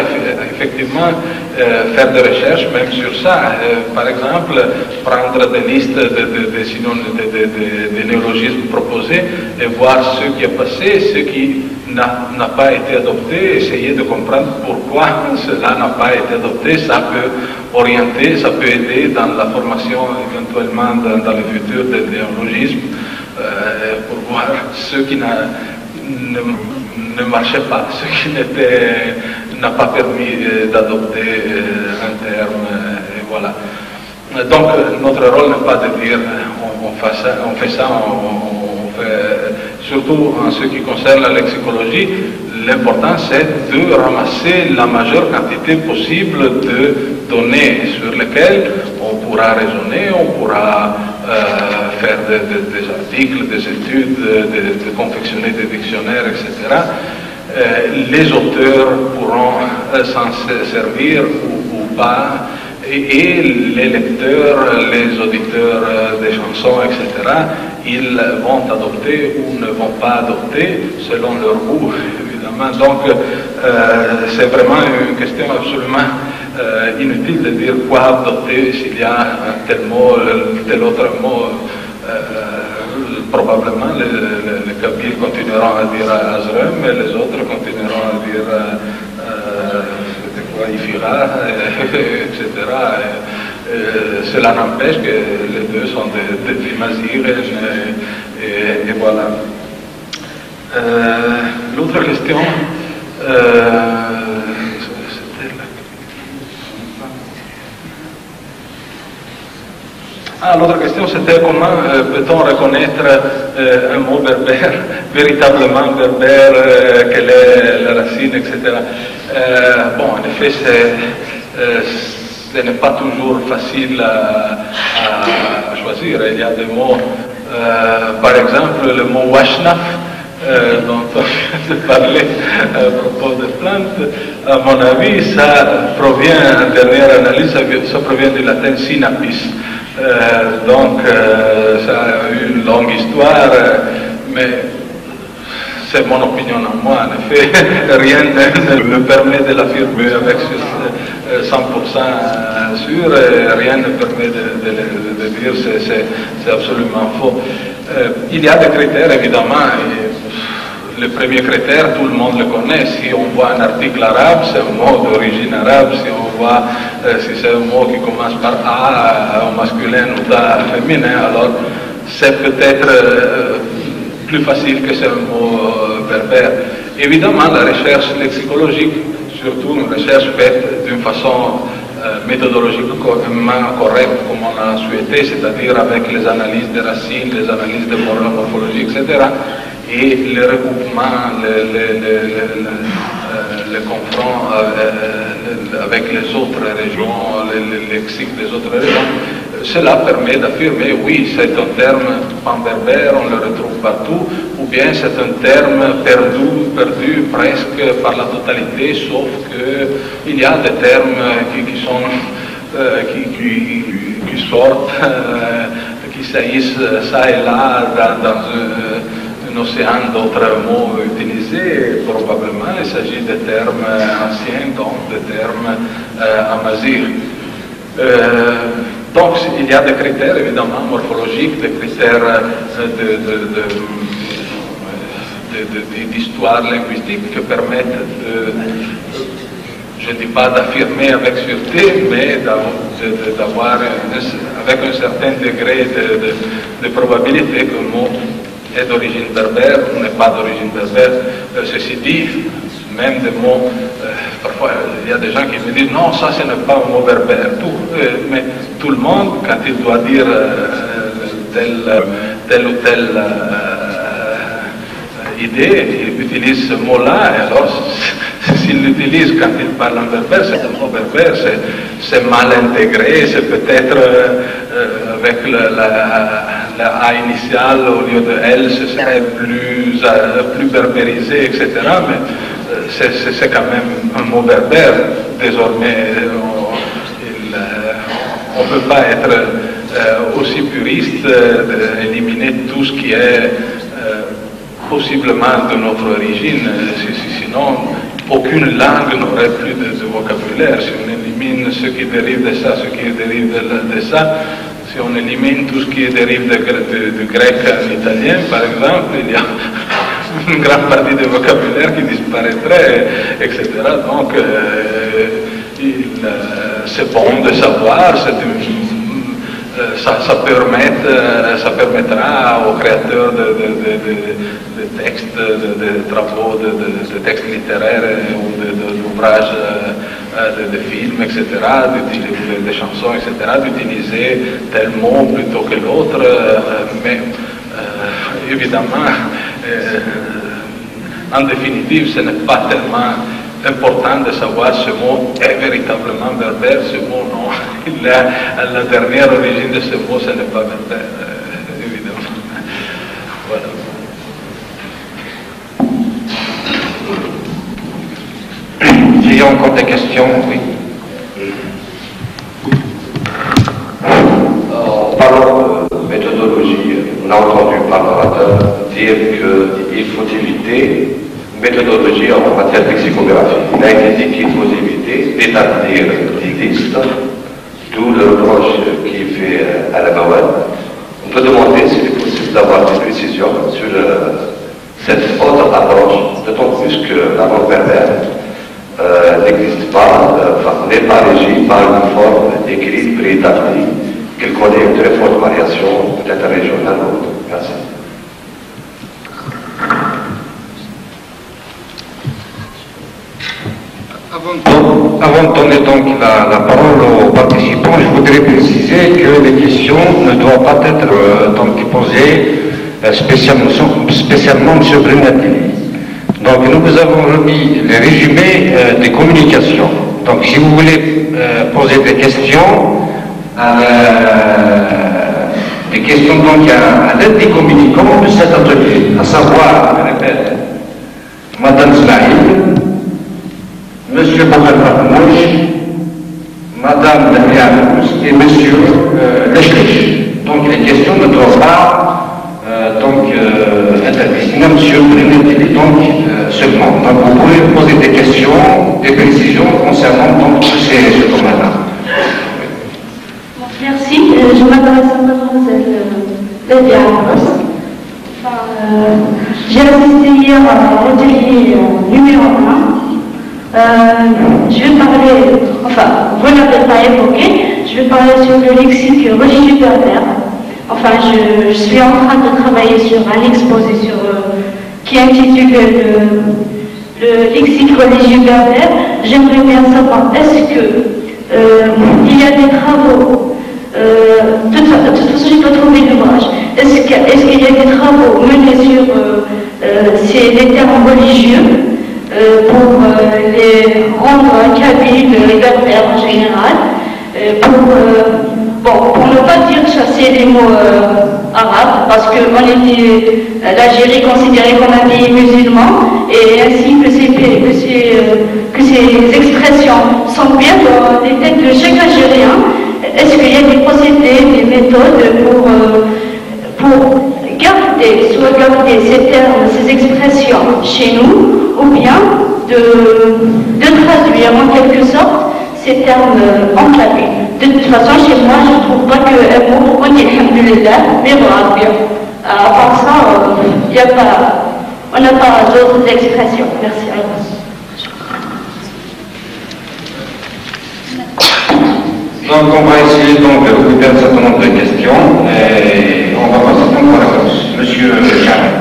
S2: effectivement faire des recherches même sur ça. Par exemple, prendre des listes des néologismes proposés et voir ce qui est passé, ce qui n'a pas été adopté, essayer de comprendre pourquoi cela n'a pas été adopté. Ça peut orienter, ça peut aider dans la formation éventuellement dans le futur des néologismes, pour voir ce qui ne marchait pas, ce qui n'a pas permis d'adopter un terme, et voilà. Donc notre rôle n'est pas de dire on fait ça, surtout en ce qui concerne la lexicologie, l'important c'est de ramasser la majeure quantité possible de données sur lesquelles on pourra raisonner, on pourra faire des articles, des études, de confectionner des dictionnaires, etc. Les auteurs pourront s'en servir ou pas, et les lecteurs, les auditeurs des chansons, etc., ils vont adopter ou ne vont pas adopter selon leur goût, évidemment. Donc, c'est vraiment une question absolument inutile de dire quoi adopter s'il y a un tel mot, tel autre mot. Probablement, les Kabyles continueront à dire Azrem et les autres continueront à dire Ifira, etc. Cela n'empêche que les deux sont des Mazires et voilà. L'autre question, l'autre question c'était comment peut-on reconnaître un mot berbère, véritablement berbère, quelle est la racine, etc. Bon, en effet, ce n'est pas toujours facile à choisir. Il y a des mots, par exemple, le mot washnaf, dont on vient de parler à propos de plantes, à mon avis, ça provient, en dernière analyse, ça provient du latin synapis. Donc, ça a eu une longue histoire, mais c'est mon opinion en moi. En effet, rien ne me permet de l'affirmer avec 100% sûr, et rien ne permet de dire que c'est absolument faux. Il y a des critères, évidemment. Le premier critère, tout le monde le connaît. Si on voit un article arabe, c'est un mot d'origine arabe. Si on voit, si c'est un mot qui commence par A au masculin ou A au féminin, alors c'est peut-être plus facile que c'est un mot berbère. Évidemment, la recherche lexicologique, surtout une recherche faite d'une façon méthodologiquement correcte, comme on l'a souhaité, c'est-à-dire avec les analyses des racines, les analyses de morphologie, etc., et le regroupement, le confront avec les autres régions, les lexiques des autres régions, cela permet d'affirmer, oui, c'est un terme pan-berbère, on le retrouve partout, ou bien c'est un terme perdu presque par la totalité, sauf qu'il y a des termes qui sortent, qui saillissent ça et là dans un océan d'autres mots utilisés. Probablement, il s'agit de termes anciens, donc de termes amazirs. Donc, il y a des critères, évidemment, morphologiques, des critères d'histoire linguistique qui permettent je ne dis pas d'affirmer avec sûreté, mais d'avoir avec un certain degré de probabilité qu'un mot est d'origine berbère ou n'est pas d'origine berbère. Ceci dit, même des mots, parfois il y a des gens qui me disent non, ça ce n'est pas un mot berbère, mais tout le monde, quand il doit dire telle ou telle idée, il utilise ce mot-là, et alors s'il l'utilise quand il parle en berbère, c'est un mot berbère, c'est mal intégré, c'est peut-être avec la A initiale au lieu de L, ce serait plus berbérisé, etc. Mais c'est quand même un mot berbère. Désormais, on ne peut pas être aussi puriste, d'éliminer tout ce qui est possiblement de notre origine, sinon aucune langue n'aurait plus de vocabulaire. Si on élimine ce qui dérive de ça, ce qui dérive de ça, si on élimine tout ce qui dérive du grec en italien, par exemple, il y a une grande partie du vocabulaire qui disparaîtrait, etc. Donc, c'est bon de savoir, ça permettra aux créateurs de textes, de travaux, de textes littéraires ou d'ouvrages, de films, etc., de chansons, etc., d'utiliser tel mot plutôt que l'autre, mais évidemment, en définitive, ce n'est pas tellement important de savoir ce mot est véritablement berbère, ce mot non. La dernière origine de ce mot, ce n'est pas berbère, évidemment. Voilà.
S1: S'il y a encore des questions, oui.
S3: En parlant de méthodologie, on a entendu par l'orateur dire qu'il faut éviter méthodologie en matière de lexicographie. Il a été dit qu'il faut éviter d'établir des listes, d'où le reproche qui fait à la Mawad. On peut demander s'il est possible d'avoir des précisions sur cette autre approche, d'autant plus que la langue berbère n'existe pas, n'est pas régie par une forme écrite préétablie, qu'elle connaît une très forte variation, peut-être régionale ou autre. Merci.
S1: Avant de donner donc la parole aux participants, je voudrais préciser que les questions ne doivent pas être donc posées spécialement M. Brunatelli. Donc nous vous avons remis le résumé des communications. Donc si vous voulez poser des questions, donc à l'aide des communicants de cet atelier, à savoir, je répète, Madame Smaïl, Monsieur Bohal Mahmoud, Madame Daniel et Monsieur Lechlich. Donc les questions ne doivent pas être destinées à Monsieur Brunatelli, seulement. Donc vous pouvez poser des questions, des précisions concernant donc ce domaine-là.
S5: Merci. Je m'adresse à Mademoiselle Nadia Arros. J'ai assisté hier à l'atelier numéro 1. Je vais parler, enfin, vous ne l'avez pas évoqué, je vais parler sur le lexique religieux berbère. Enfin, je suis en train de travailler sur un exposé qui est intitulé le lexique religieux berbère. J'aimerais bien savoir, est-ce qu'il y a des travaux, de toute façon, je dois trouver l'ouvrage, est-ce qu'il y a des travaux menés sur les termes religieux pour les rendre kabyles et berbères en général, pour ne pas dire chasser les mots arabes, parce que l'Algérie est considérée comme un pays musulman, et ainsi que ces expressions sont bien dans les têtes de chaque Algérien. Est-ce qu'il y a des procédés, des méthodes pour garder ces termes, ces expressions chez nous, ou bien de traduire en quelque sorte ces termes en kabyle. De toute façon, chez moi, je ne trouve pas qu'un mot, on dit alhamdulillah, mais bravo bien. À part ça, on n'a pas d'autres expressions. Merci à vous.
S1: Donc on va essayer de recouper un certain nombre de questions et on va passer donc aux réponses. Monsieur Charles.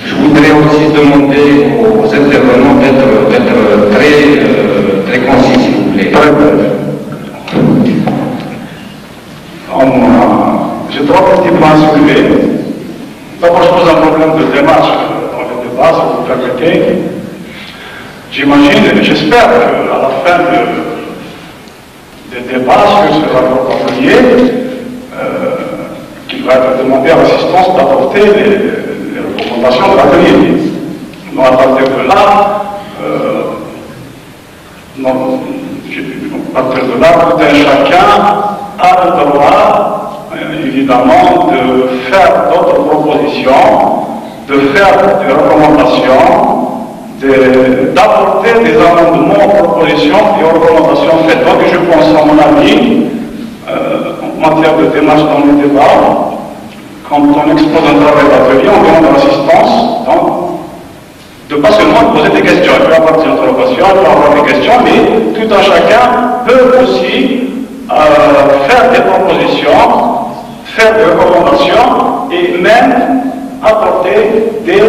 S1: Je voudrais aussi demander aux intervenants d'être très concis, s'il vous plaît.
S6: Très bref. J'ai trois petits points à soulever. D'abord, je pose un problème de démarche dans le débat, si vous permettez. J'imagine et j'espère qu'à la fin des débats sur ce rapport d'atelier, qu'il va être demandé à l'assistance d'apporter les recommandations de l'atelier. Non, à partir de là, Donc, à partir de là, tout un chacun a le droit, évidemment, de faire d'autres propositions, de faire des recommandations, d'apporter des amendements aux propositions et aux recommandations faites. Donc, je pense, à mon avis, en matière de démarche dans les débats, quand on expose un travail d'atelier, on demande l'assistance, donc, de pas seulement poser des questions. Il peut y avoir des interrogations, il peut y avoir des questions, mais tout un chacun peut aussi faire des propositions, faire des recommandations et même apporter des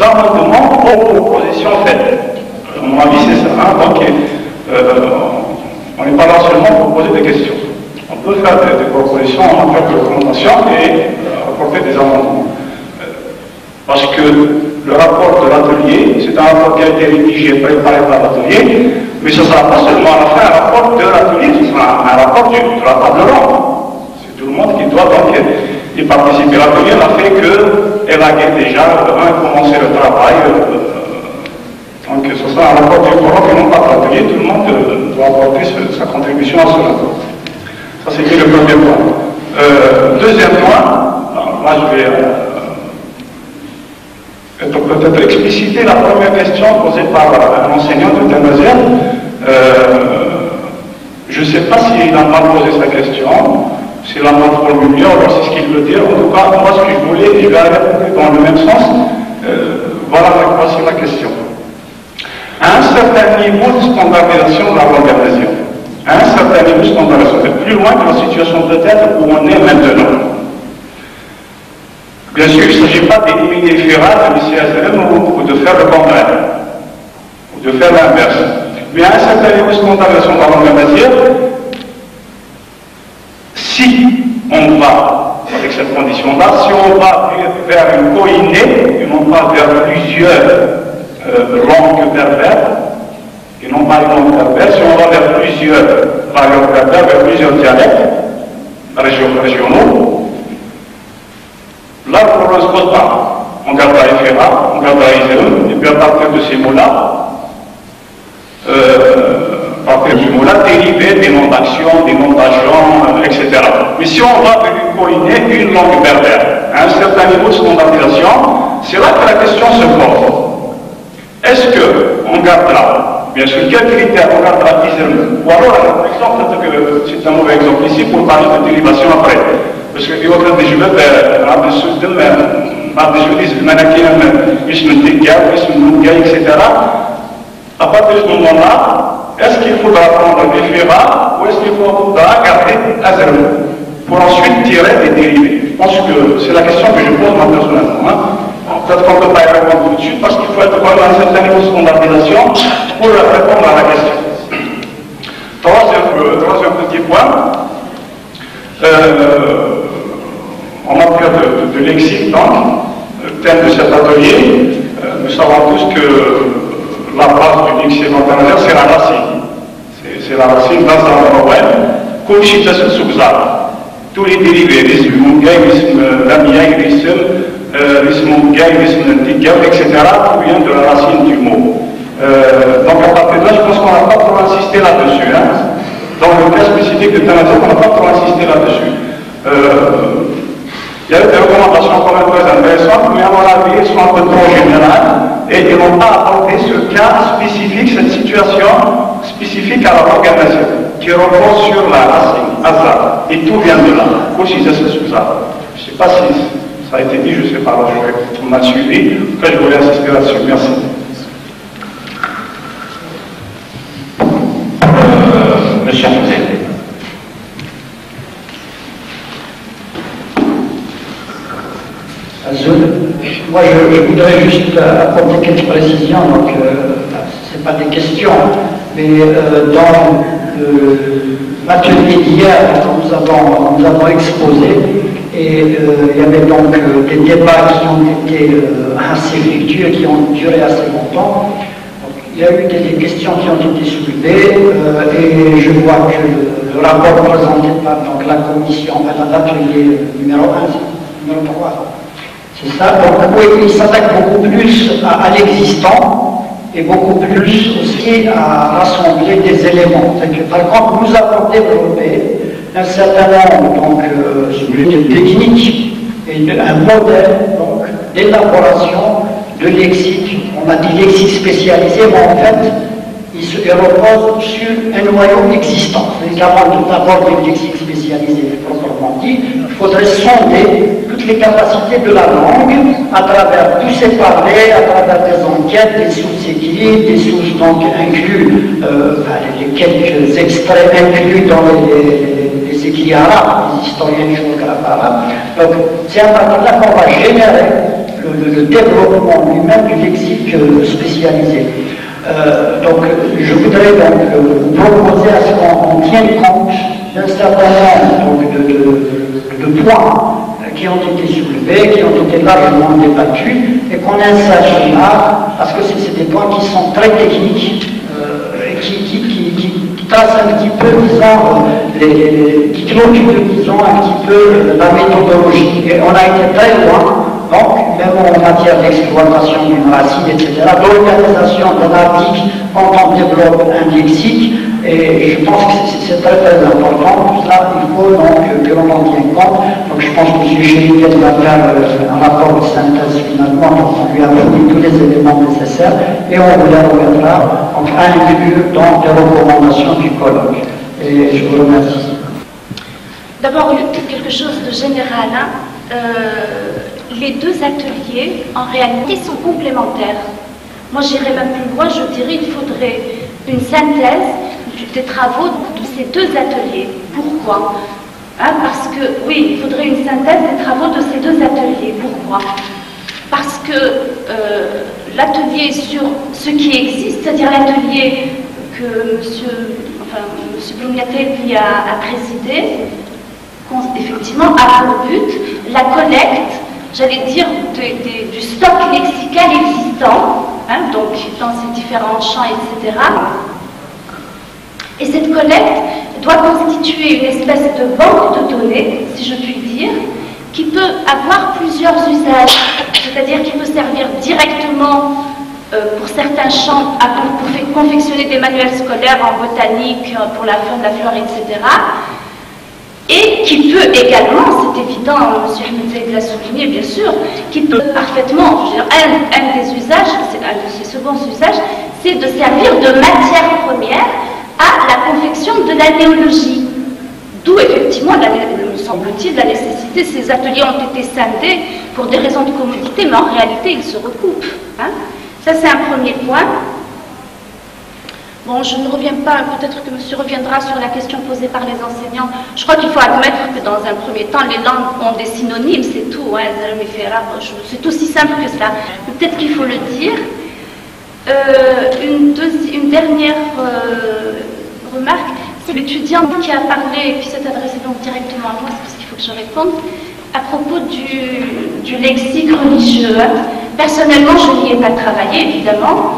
S6: amendements aux propositions faites. À mon avis, c'est ça. Hein? Donc, on n'est pas là seulement pour poser des questions. On peut faire des propositions en matière de recommandations et apporter des amendements. Parce que le rapport de l'atelier, c'est un rapport qui a été rédigé et préparé par l'atelier, mais ce ne sera pas seulement à la fin un rapport de l'atelier, ce sera un rapport de la table ronde. C'est tout le monde qui doit donc y participer. L'atelier n'a fait qu'elle a déjà commencé le travail. Donc ce sera un rapport du forum et non pas de l'atelier. Tout le monde doit apporter sa contribution à ce rapport. Ça, c'était le premier point. Deuxième point, moi je vais peut-être expliciter la première question posée par un enseignant de Tamazière. Je ne sais pas s'il a mal posé sa question, s'il a mal formulé, alors c'est ce qu'il veut dire. En tout cas, moi ce que je voulais, je vais aller dans le même sens. Voilà, voici la question. À un certain niveau de standardisation de la langue cartésienne, à un certain niveau de standardisation, c'est plus loin que la situation peut-être où on est maintenant. Bien sûr, il ne s'agit pas d'éliminer FIRA, de l'ICSLM ou de faire le contraire, ou de faire l'inverse. Mais à un certain niveau de standardisation de la langue cartésienne, si on va, avec cette condition-là, si on va vers une koiné, et non pas vers plusieurs langues berbères, et non pas une langue berbère, si on va vers plusieurs variantes berbères, vers plusieurs dialectes régionaux, là, le problème ne se pose pas. On garde la FRA, on garde la ISM, et puis à partir de ces mots-là, dériver des noms d'action, des noms d'agents, etc. Mais si on va vers une koiné, une langue berbère, à un certain niveau de standardisation, c'est là que la question se pose. Est-ce qu'on gardera, bien sûr, quels critères on gardera ISM? Ou alors, par exemple, peut-être que c'est un mauvais exemple ici pour parler de dérivation après. Parce que يوجد تجربة عبد السودان عبد السوديس المناكين اسم الدجاج واسم النجاي etc. À partir de ce moment-là, est-ce qu'il faudra prendre des FIRA ou est-ce qu'il faudra garder AZERM pour ensuite tirer des dérivés? Je pense que c'est la question que je pose moi personnellement. Hein. Peut-être qu'on ne peut pas y répondre tout de suite parce qu'il faut être quand même à un certain niveau de standardisation pour répondre à la question. Troisième petit point. En matière de lexique, donc, le thème de cet atelier, nous savons tous que la base du lexique international, c'est la racine. C'est la racine dans un problème. Tous les dérivés, l'ism mungaï, l'ism lamiyaï, l'ism mungaï, l'ism ntigaï, etc., proviennent de la racine du mot. Donc à partir de là, je pense qu'on n'a pas trop insisté là-dessus. Hein. Dans le cas spécifique de Tamazière, on n'a pas trop insisté là-dessus. Il y a des recommandations quand même très intéressantes, mais à mon avis, elles sont un peu trop générales et ils n'ont pas apporté ce cas spécifique, cette situation spécifique à la langue amazigh, qui repose sur la racine, Azar, et tout vient de là. Je ne sais pas si ça a été dit, je ne sais pas, alors on m'a suivi, en tout cas je voulais insister là-dessus. Merci. Monsieur Hamzé.
S7: Moi, je voudrais juste apporter quelques précisions. Donc, ce n'est pas des questions, mais dans l'atelier d'hier, nous avons exposé, et il y avait donc des débats qui ont été assez fructueux, qui ont duré assez longtemps. Donc, il y a eu des questions qui ont été soulevées, et je vois que le rapport présenté par donc, la commission, l'atelier numéro 1, numéro 3, c'est ça. Donc oui, il s'attaque beaucoup plus à l'existant et beaucoup plus aussi à rassembler des éléments. Par contre, nous avons développé un certain nombre de techniques et un modèle d'élaboration de lexique. On a dit lexique spécialisé, mais en fait, il repose sur un noyau existant. Avant d'avoir des lexiques spécialisés proprement dit, il faudrait sonder toutes les capacités de la langue à travers tous ces parlers, à travers des enquêtes, des sources écrites, des sources donc inclus, les quelques extraits inclus dans les écrits arabes, les historiens et géographes arabes. Donc c'est à partir de là qu'on va générer le développement lui-même du lexique spécialisé. Donc je voudrais donc vous proposer à ce qu'on tienne compte d'un certain nombre de points qui ont été soulevés, qui ont été largement débattus, et qu'on insère là, parce que c'est des points qui sont très techniques, et qui tracent un petit peu, disons, qui clôturent, disons, un petit peu la méthodologie. Et on a été très loin, donc, même en matière d'exploitation d'une racine, etc., d'organisation d'un article quand on développe un lexique, et je pense que c'est très très important. Tout cela, il faut donc que l'on en tienne compte. Donc je pense que M. Chériquet va faire un rapport de synthèse finalement, donc on lui a fourni tous les éléments nécessaires, et on vous les remettra, donc à inclure dans les recommandations du colloque. Et je vous remercie.
S8: D'abord, quelque chose de général. Les deux ateliers, en réalité, sont complémentaires. Moi, j'irais même plus loin, je dirais qu'il faudrait une synthèse des travaux de ces deux ateliers. Pourquoi? Parce que, oui, il faudrait une synthèse des travaux de ces deux ateliers. Pourquoi? Parce que l'atelier sur ce qui existe, c'est-à-dire l'atelier que M. Bloumiatel a présidé, effectivement, a pour but la collecte, j'allais dire, du stock lexical existant, donc dans ces différents champs, etc. Et cette collecte doit constituer une espèce de banque de données, si je puis dire, qui peut avoir plusieurs usages, c'est-à-dire qui peut servir directement pour certains champs pour confectionner des manuels scolaires en botanique, pour la faune, la flore, etc. Et qui peut également, c'est évident, M. Ahmed Zaïd l'a souligné bien sûr, qui peut parfaitement, je veux dire, un des usages, c'est un de ses seconds usages, c'est de servir de matière première à la confection de la néologie. D'où effectivement, me semble-t-il, la nécessité, ces ateliers ont été scindés pour des raisons de commodité, mais en réalité ils se recoupent. Ça c'est un premier point. Bon, je ne reviens pas, peut-être que monsieur reviendra sur la question posée par les enseignants. Je crois qu'il faut admettre que dans un premier temps, les langues ont des synonymes, c'est tout. C'est aussi simple que cela. Peut-être qu'il faut le dire. Une dernière remarque, c'est l'étudiant qui a parlé, et puis s'est adressé donc directement à moi, c'est parce qu'il faut que je réponde, à propos du lexique religieux. Personnellement, je n'y ai pas travaillé, évidemment.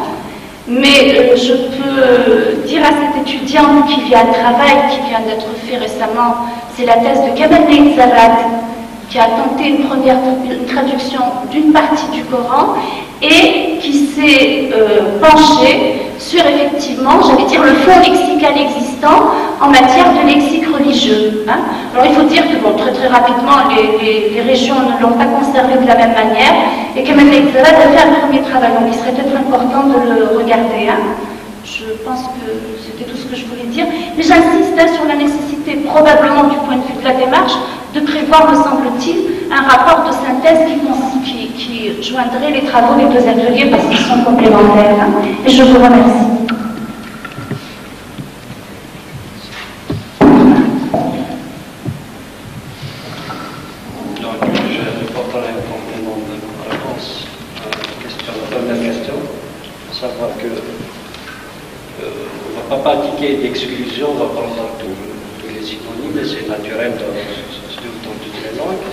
S8: Mais je peux dire à cet étudiant qui vient à travail, qui vient d'être fait récemment, c'est la thèse de Kamal Zarad, qui a tenté une traduction d'une partie du Coran et qui s'est penché sur effectivement, j'allais dire, le fond lexical existant en matière de lexique religieux. Alors il faut dire que, bon, très rapidement, les régions ne l'ont pas conservé de la même manière, et Kamal Zarad a fait un premier travail, donc il serait peut-être important de le regarder. Je pense que c'était tout ce que je voulais dire, mais j'insiste sur la nécessité, probablement du point de vue de la démarche, de prévoir, me semble-t-il, un rapport de synthèse qui joindrait les travaux des deux ateliers parce qu'ils sont complémentaires. Et je vous remercie.
S9: Donc, je porterai un complément de réponse à la première question, à savoir que on ne va pas pratiquer d'exclusion, on va prendre tous les synonymes, c'est naturel dans toutes les langues.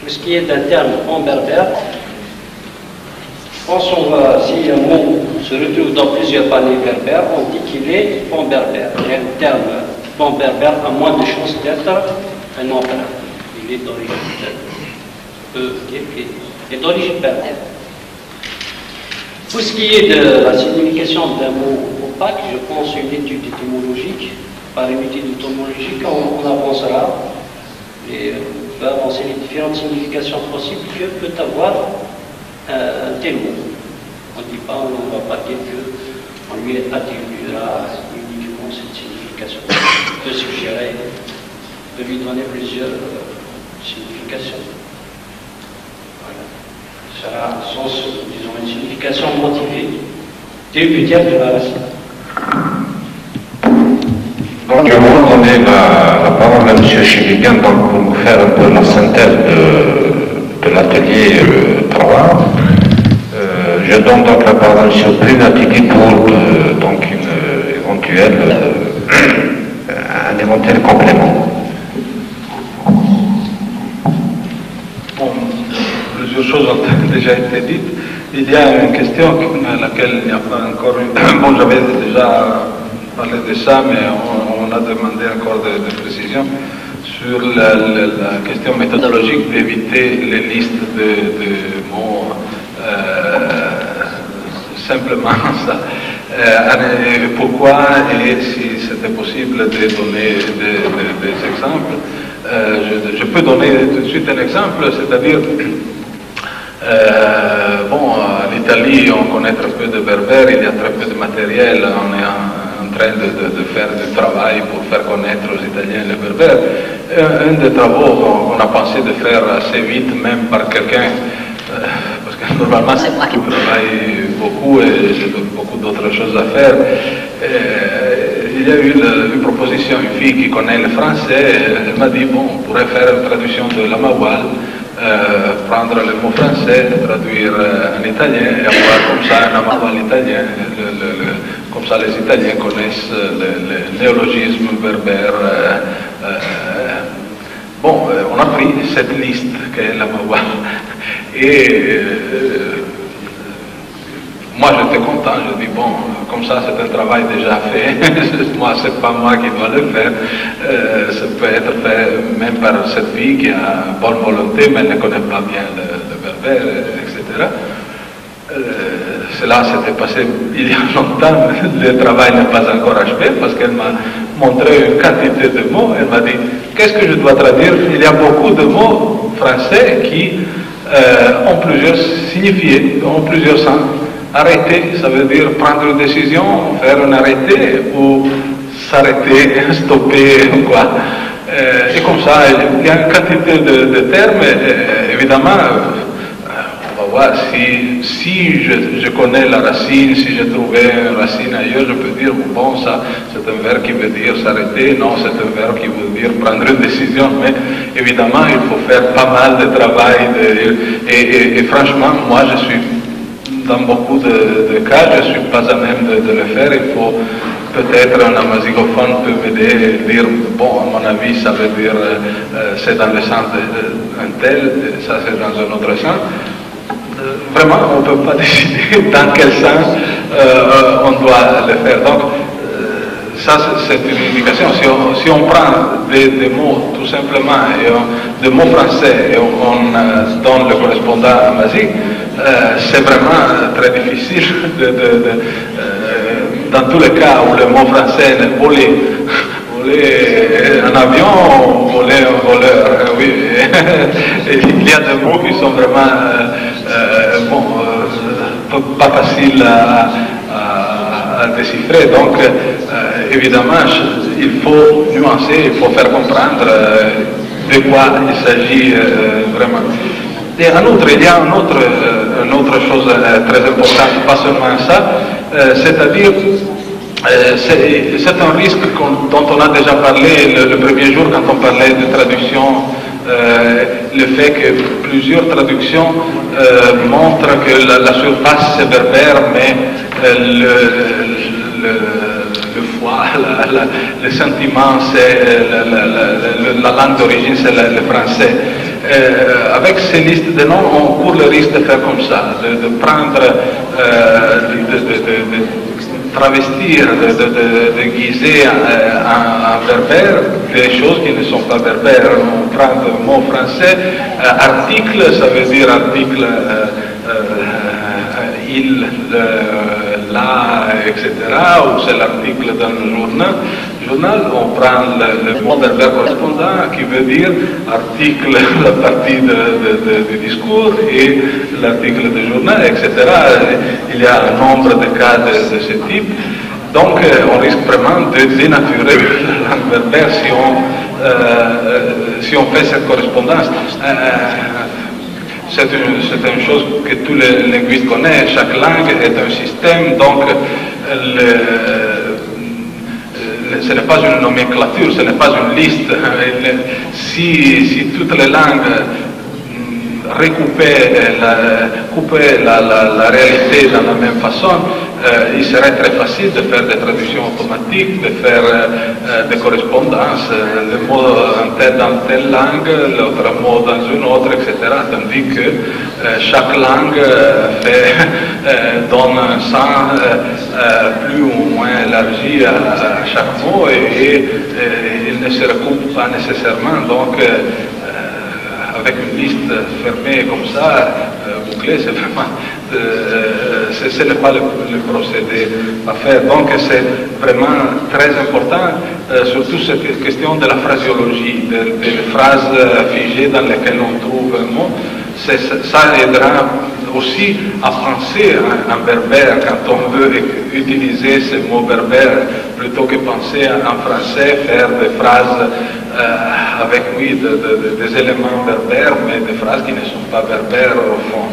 S9: Pour ce qui est d'un terme en berbère, si un mot se retrouve dans plusieurs paniers berbères, on dit qu'il est en berbère. Et un terme en berbère a moins de chances d'être un emprunt. Il est d'origine berbère. Pour ce qui est de la signification d'un mot opaque, je pense une étude étymologique. Par une étude étymologique, on avancera et on peut avancer les différentes significations possibles que peut avoir un tel mot. On ne dit pas, on ne va pas dire qu'on lui attribuera uniquement cette signification. On peut suggérer de lui donner plusieurs significations. Voilà. Ça a un sens, disons, une signification motivée, tributaire de la racine.
S1: Donc, je vais donner la parole à M. Chiligan pour nous faire un peu la synthèse de l'atelier 3. Je donne donc la parole à M. Prinatili pour donc un éventuel complément.
S2: Bon, plusieurs choses ont déjà été dites. Il y a une question à laquelle il n'y a pas encore une... Bon, j'avais déjà parlé de ça, mais on a demandé encore de précisions sur la question méthodologique d'éviter les listes de mots simplement ça. Pourquoi et si c'était possible de donner des exemples. Je peux donner tout de suite un exemple, c'est-à-dire, bon, en Italie, on connaît très peu de berbères, il y a très peu de matériel, on est en train de faire du travail pour faire connaître aux Italiens les berbères. Un des travaux qu'on a pensé de faire assez vite, même par quelqu'un, parce que normalement je travaille beaucoup et j'ai beaucoup d'autres choses à faire. Il y a eu une proposition, une fille qui connaît le français, elle m'a dit, bon, on pourrait faire une traduction de la Mawal, prendre le mot français, traduire en italien et avoir comme ça un Mawal italien, comme ça les Italiens connaissent le néologisme berbère. Bon, on a pris cette liste qu'est la Mawal et moi j'étais content, je dis bon, comme ça c'est un travail déjà fait, moi c'est pas moi qui dois le faire, ça peut être fait même par cette fille qui a bonne volonté mais elle ne connaît pas bien le berbère, etc. Cela s'était passé il y a longtemps, le travail n'est pas encore achevé parce qu'elle m'a montré une quantité de mots, elle m'a dit qu'est-ce que je dois traduire? Il y a beaucoup de mots français qui ont plusieurs signifiés, ont plusieurs sens. Arrêter, ça veut dire prendre une décision, faire un arrêté ou s'arrêter, stopper ou quoi. Et comme ça, il y a une quantité de termes, évidemment, on va voir si je connais la racine, si j'ai trouvé une racine ailleurs, je peux dire, bon, ça c'est un verbe qui veut dire s'arrêter, non, c'est un verbe qui veut dire prendre une décision, mais évidemment, il faut faire pas mal de travail, et franchement, moi je suis... Dans beaucoup de cas, je ne suis pas à même de le faire. Il faut peut-être un amazigophone peut m'aider et dire, bon, à mon avis, ça veut dire c'est dans le sens d'un tel, ça c'est dans un autre sens. Vraiment, on ne peut pas décider dans quel sens on doit le faire. Donc, ça c'est une indication. Si on prend des mots tout simplement, des mots français, et on donne le correspondant amazique, c'est vraiment très difficile dans tous les cas où le mot français est voler un avion, voler un voleur, oui. Il y a des mots qui sont vraiment pas faciles à déchiffrer, donc évidemment il faut nuancer, il faut faire comprendre de quoi il s'agit vraiment. Et en outre, il y a une autre chose très importante, pas seulement ça, c'est-à-dire, c'est un risque dont on a déjà parlé le premier jour quand on parlait de traduction, le fait que plusieurs traductions montrent que la surface c'est berbère, mais le foie, le sentiment, c'est la langue d'origine, c'est le français. Avec ces listes de noms, on court le risque de faire comme ça, de prendre, de travestir, de guiser en berbère des choses qui ne sont pas berbères. On prend le mot français, article, ça veut dire article il, la, etc., ou c'est l'article d'un journal, on prend le mot verbal correspondant qui veut dire article, la partie du discours et l'article du journal, etc. Il y a un nombre de cas de ce type. Donc on risque vraiment de dénaturer la langue berbère si on fait cette correspondance. C'est une chose que tous les linguistes connaissent. Chaque langue est un système, donc ce n'est pas une nomenclature, ce n'est pas une liste. Si toutes les langues coupaient la réalité de la même façon, il serait très facile de faire des traductions automatiques, de faire des correspondances, le mot dans telle langue, l'autre mot dans une autre, etc. Tandis que chaque langue donne un sens plus ou moins élargi à chaque mot et il ne se recoupe pas nécessairement. Donc, avec une liste fermée comme ça, bouclée, c'est vraiment, ce n'est pas le procédé à faire. Donc c'est vraiment très important, surtout cette question de la phraséologie, des phrases figées dans lesquelles on trouve un mot. Ça aidera aussi à penser en berbère quand on veut utiliser ces mots berbères plutôt que penser en français, faire des phrases avec, oui, des éléments berbères, mais des phrases qui ne sont pas berbères au fond.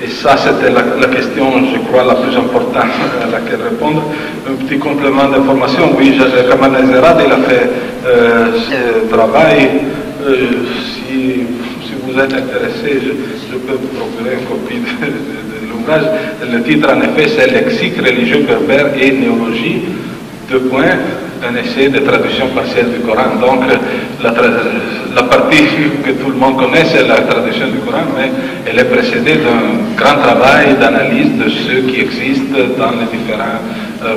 S2: Et ça, c'était la question, je crois, la plus importante à laquelle répondre. Un petit complément d'information, oui, Kamal Ezerad, il a fait ce travail. Si vous êtes intéressé, je peux vous procurer une copie de l'ouvrage. Le titre, en effet, c'est Lexique religieux berbère et néologie, un essai de traduction partielle du Coran. Donc, la partie que tout le monde connaît, c'est la traduction du Coran, mais elle est précédée d'un grand travail d'analyse de ce qui existe dans les différents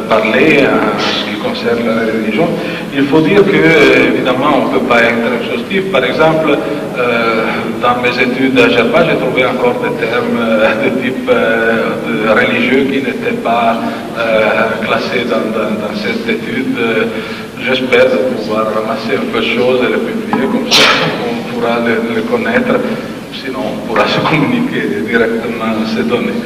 S2: parlers en ce qui concerne la religion. Il faut dire que, évidemment, on ne peut pas être exhaustif. Par exemple, dans mes études à Gerba, j'ai trouvé encore des termes de type religieux qui n'étaient pas classés dans cette étude. J'espère pouvoir ramasser un peu de choses et les publier, comme ça on pourra les connaître, sinon on pourra se communiquer directement ces données.